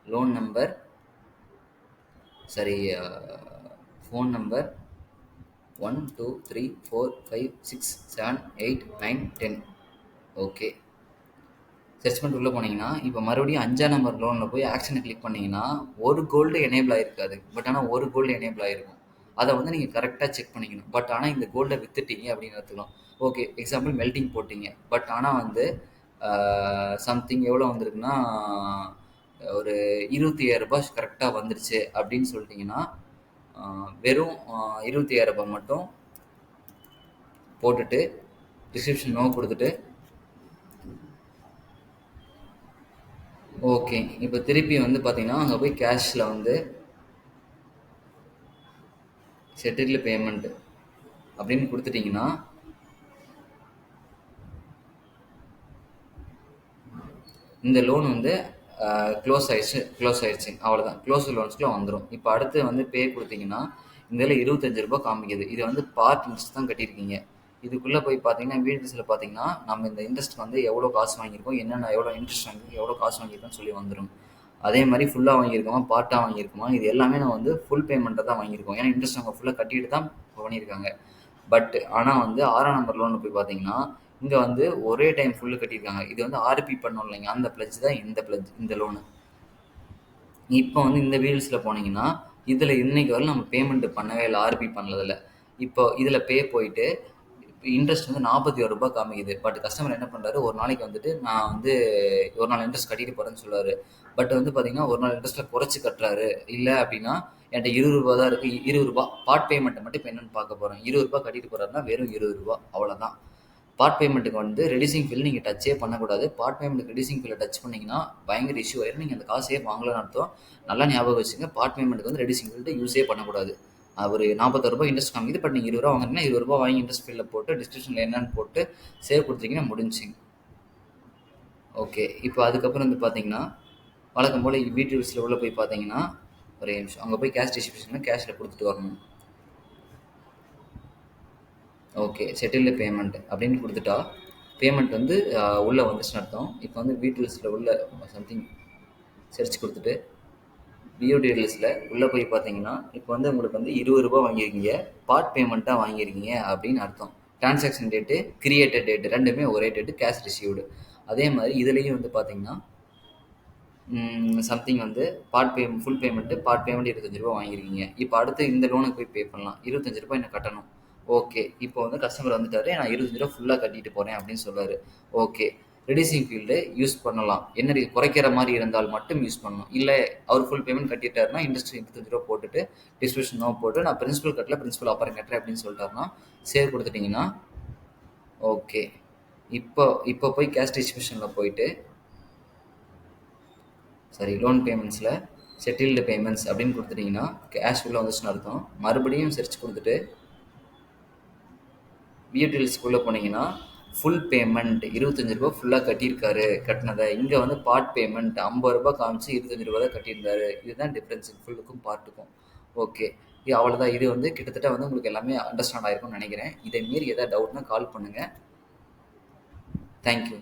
loan number sorry phone number 1, 2, 3, 4, 5, 6, 7, 8, 9, 10 okay. Search பண்ணிட்டு உள்ள போனீங்கன்னா, இப்போ மறுபடியும் 5ஆம் நம்பர் லோன்ல போய் ஆக்ஷன கிளிக் பண்ணீங்கன்னா, ஒரு கோல்டு எனேபிள் ஆயிருக்காது. பட் ஆனா ஒரு கோல்டு எனேபிள் ஆயிருக்கும். அத வந்து நீங்க கரெக்ட்டா செக் பண்ணிக்கணும். பட் ஆனா இந்த கோல்ட வித்துட்டீங்க அப்படின்னு எடுத்துக்கலாம். ஓகே. எக்ஸாம்பிள் மெல்டிங் போட்டீங்க. பட் ஆனா வந்து சம்திங் எவ்வளோ வந்திருக்குன்னா, ஒரு ரூ. 25,000 கரெக்ட்டா வந்துருச்சு அப்படின்னு சொல்லிட்டீங்கன்னா, வெறும் ரூ. 25,000 மட்டும் போட்டுட்டு, டிஸ்கிரிப்ஷன் நோ குடுத்துட்டு ஓகே. இப்ப திருப்பி வந்து பார்த்தீங்கன்னா, அங்க போய் கேஷ்ல வந்து செட்டில்டு பேமெண்ட் அப்படின்னு குடுத்துட்டீங்கன்னா, இந்த லோன் வந்து க்ளோஸ் ஆயிருச்சு. அவ்வளோதான். க்ளோஸ்டு லோன்ஸ்க்குள்ள வந்துரும். இப்ப அடுத்து வந்து பே குடுத்தீங்கன்னா, இந்த இதுல ரூ. 25 காமிக்குது. இது வந்து பார்ட் இன்ட்ரெஸ்ட் தான் கட்டியிருக்கீங்க. இதுக்குள்ள போய் பார்த்தீங்கன்னா, வீடியோஸ்ல பார்த்தீங்கன்னா, நம்ம இந்த இன்ட்ரெஸ்ட்க்கு வந்து எவ்வளோ காசு வாங்கியிருக்கோம், என்னென்ன எவ்வளோ இன்ட்ரெஸ்ட் வாங்கியிருக்கோம், எவ்வளோ காசு வாங்கியிருக்கோம்னு சொல்லி வந்துரும். அதே மாதிரி ஃபுல்லாக வாங்கியிருக்கோமா பார்ட்டாக வாங்கியிருக்கோமா இது எல்லாமே நம்ம வந்து ஃபுல் பேமெண்ட்டை தான் வாங்கியிருக்கோம். ஏன்னா இன்ட்ரெஸ்ட் அவங்க ஃபுல்லாக கட்டிட்டு தான் பண்ணியிருக்காங்க. பட் ஆனால் வந்து 6ஆம் நம்பர் லோனில் போய் பார்த்தீங்கன்னா இங்கே வந்து ஒரே டைம் ஃபுல்லு கட்டியிருக்காங்க. இது வந்து ஆர்பி பண்ணோம் இல்லைங்க, அந்த பிளட்ஜ் தான் இந்த பிளட்ஜ், இந்த லோனு. இப்போ வந்து இந்த வீல்ஸில் போனீங்கன்னா இதில் இன்னைக்கு வரலும் நம்ம பேமெண்ட் பண்ணவே இல்லை, ஆர்பி பண்ணதில்ல. இப்போ இதில் பே போயிட்டு இன்ட்ரெஸ்ட் வந்து ரூ. 41 காமிக்குது. பட் கஸ்டமர் என்ன பண்ணுறாரு, ஒரு நாளைக்கு வந்துட்டு நான் வந்து ஒரு நாள் இன்ட்ரெஸ்ட் கட்டிட்டு போகிறேன்னு சொல்லுவார். பட் வந்து பார்த்தீங்கன்னா ஒரு நாள் இன்ட்ரெஸ்ட்டில் குறைச்சி கட்டுறாரு. இல்லை அப்படின்னா என்கிட்ட ரூ. 20 தான் இருக்குது, ரூ. 20 பார்ட் பேமெண்ட்டை மட்டும் இப்போ என்னென்னு பார்க்க போகிறோம். ரூ. 20 கட்டிட்டு போகிறாருன்னா வெறும் ரூ. 20 அவ்வளோதான். பார்ட் பேமெண்ட்டுக்கு வந்து ரெடியூசிங் ஃபீல் நீங்கள் டச்சே பண்ணக்கூடாது. பார்ட் பேமெண்ட்டுக்கு ரெடியூசிங் ஃபீலை டச் பண்ணிங்கன்னா பயங்கர இஷ்யூ ஆயிரும். நீங்கள் அந்த காசையே வாங்கலன்னு அர்த்தம். நல்லா ஞாபகம் வச்சுங்க, பார்ட் பேமெண்ட்டுக்கு வந்து ரெடியூசிங் ஃபீல்ட்டு யூஸே பண்ணக்கூடாது. ஒரு ரூ. 41 இன்ட்ரெஸ்ட் காமிக்குது. பட் நீங்கள் ரூ. 20 வாங்குறீங்கன்னா ரூ. 20 வாங்கி இன்ட்ரெஸ்ட் ஃபீல்டில் போட்டு டிஸ்கிரிப்ஷனில் என்னன்னு போட்டு சேவ் கொடுத்தீங்கன்னா முடிஞ்சுங்க. ஓகே, இப்போ அதுக்கப்புறம் வந்து பார்த்தீங்கன்னா வழக்கம் போல் வீட்டு யூஸில் உள்ளே போய் பார்த்தீங்கன்னா ஒரே நிமிஷம் அங்கே போய் கேஷ் டிஸ்ட்ரிபியூஷனில் கேஷில் கொடுத்துட்டு வரணும். ஓகே, செட்டில்டு பேமெண்ட் அப்படின்னு கொடுத்துட்டா பேமெண்ட் வந்து உள்ளே வந்துச்சுன்னு அர்த்தம். இப்போ வந்து வீட்டு லிஸ்ட்டில் உள்ள சம்திங் சர்ச் கொடுத்துட்டு பிஓடி லிஸ்ட்டில் உள்ளே போய் பார்த்தீங்கன்னா இப்போ வந்து உங்களுக்கு வந்து ரூ. 20 வாங்கியிருக்கீங்க, பார்ட் பேமெண்ட்டாக வாங்கியிருக்கீங்க அப்படின்னு அர்த்தம். டிரான்சாக்ஷன் டேட்டு, கிரியேட்டட் டேட்டு ரெண்டுமே ஒரே டேட்டு, கேஷ் ரிசீவ்டு. அதே மாதிரி இதுலேயும் வந்து பார்த்தீங்கன்னா சம்திங் வந்து ஃபுல் பேமெண்ட்டு, பார்ட் பேமெண்ட் ரூ. 25 வாங்கியிருக்கீங்க. இப்போ அடுத்து இந்த லோனுக்கு போய் பே பண்ணலாம். ரூ. 25 என்ன கட்டணும். ஓகே, இப்போ வந்து கஸ்டமர் வந்துட்டாரு, நான் ரூ. 25 ஃபுல்லாக கட்டிட்டு போகிறேன் அப்படின்னு சொல்லுவார். ஓகே, ரெடியூசிங் ஃபீல்டு யூஸ் பண்ணலாம். என்ன குறைக்கிற மாதிரி இருந்தால் மட்டும் யூஸ் பண்ணணும். இல்லை அவர் ஃபுல் பேமெண்ட் கட்டிட்டாருன்னா இன்ட்ரெஸ்ட் ரூ. 25 போட்டுட்டு டிஸ்ட்ரிபியூஷன் நோ போட்டு நான் பிரின்சிபல் கட்டல, பிரின்சிபல் அப்புறம் கட்டுறேன் அப்படின்னு சொல்லிட்டாருன்னா சேவ் கொடுத்துட்டிங்கன்னா ஓகே. இப்போ போய் கேஷ் டிஸ்ட்ரிபியூஷனில் போயிட்டு லோன் பேமெண்ட்ஸில் செட்டில்டு பேமெண்ட்ஸ் அப்படின்னு கொடுத்துட்டிங்கன்னா கேஷ் உள்ள வந்துச்சுன்னு அர்த்தம். மறுபடியும் சர்ச் கொடுத்துட்டு பியூட்டில்ஸ்குள்ளே போனீங்கன்னா ஃபுல் பேமெண்ட் ரூ. 25 ஃபுல்லாக கட்டியிருக்காரு. கட்டினதை இங்கே வந்து பார்ட் பேமெண்ட் ரூ. 50 காமிச்சு ரூ. 25 தான் கட்டியிருந்தாரு. இதுதான் டிஃப்ரென்ஸ் ஃபுல்லுக்கும் பார்ட்டுக்கும். ஓகே, இது அவ்வளோதான். இது வந்து கிட்டத்தட்ட வந்து உங்களுக்கு எல்லாமே அண்டர்ஸ்டாண்ட் ஆகிருக்கும்னு நினைக்கிறேன். இதை மீறி எதாவது டவுட்னா கால் பண்ணுங்கள். தேங்க்யூ.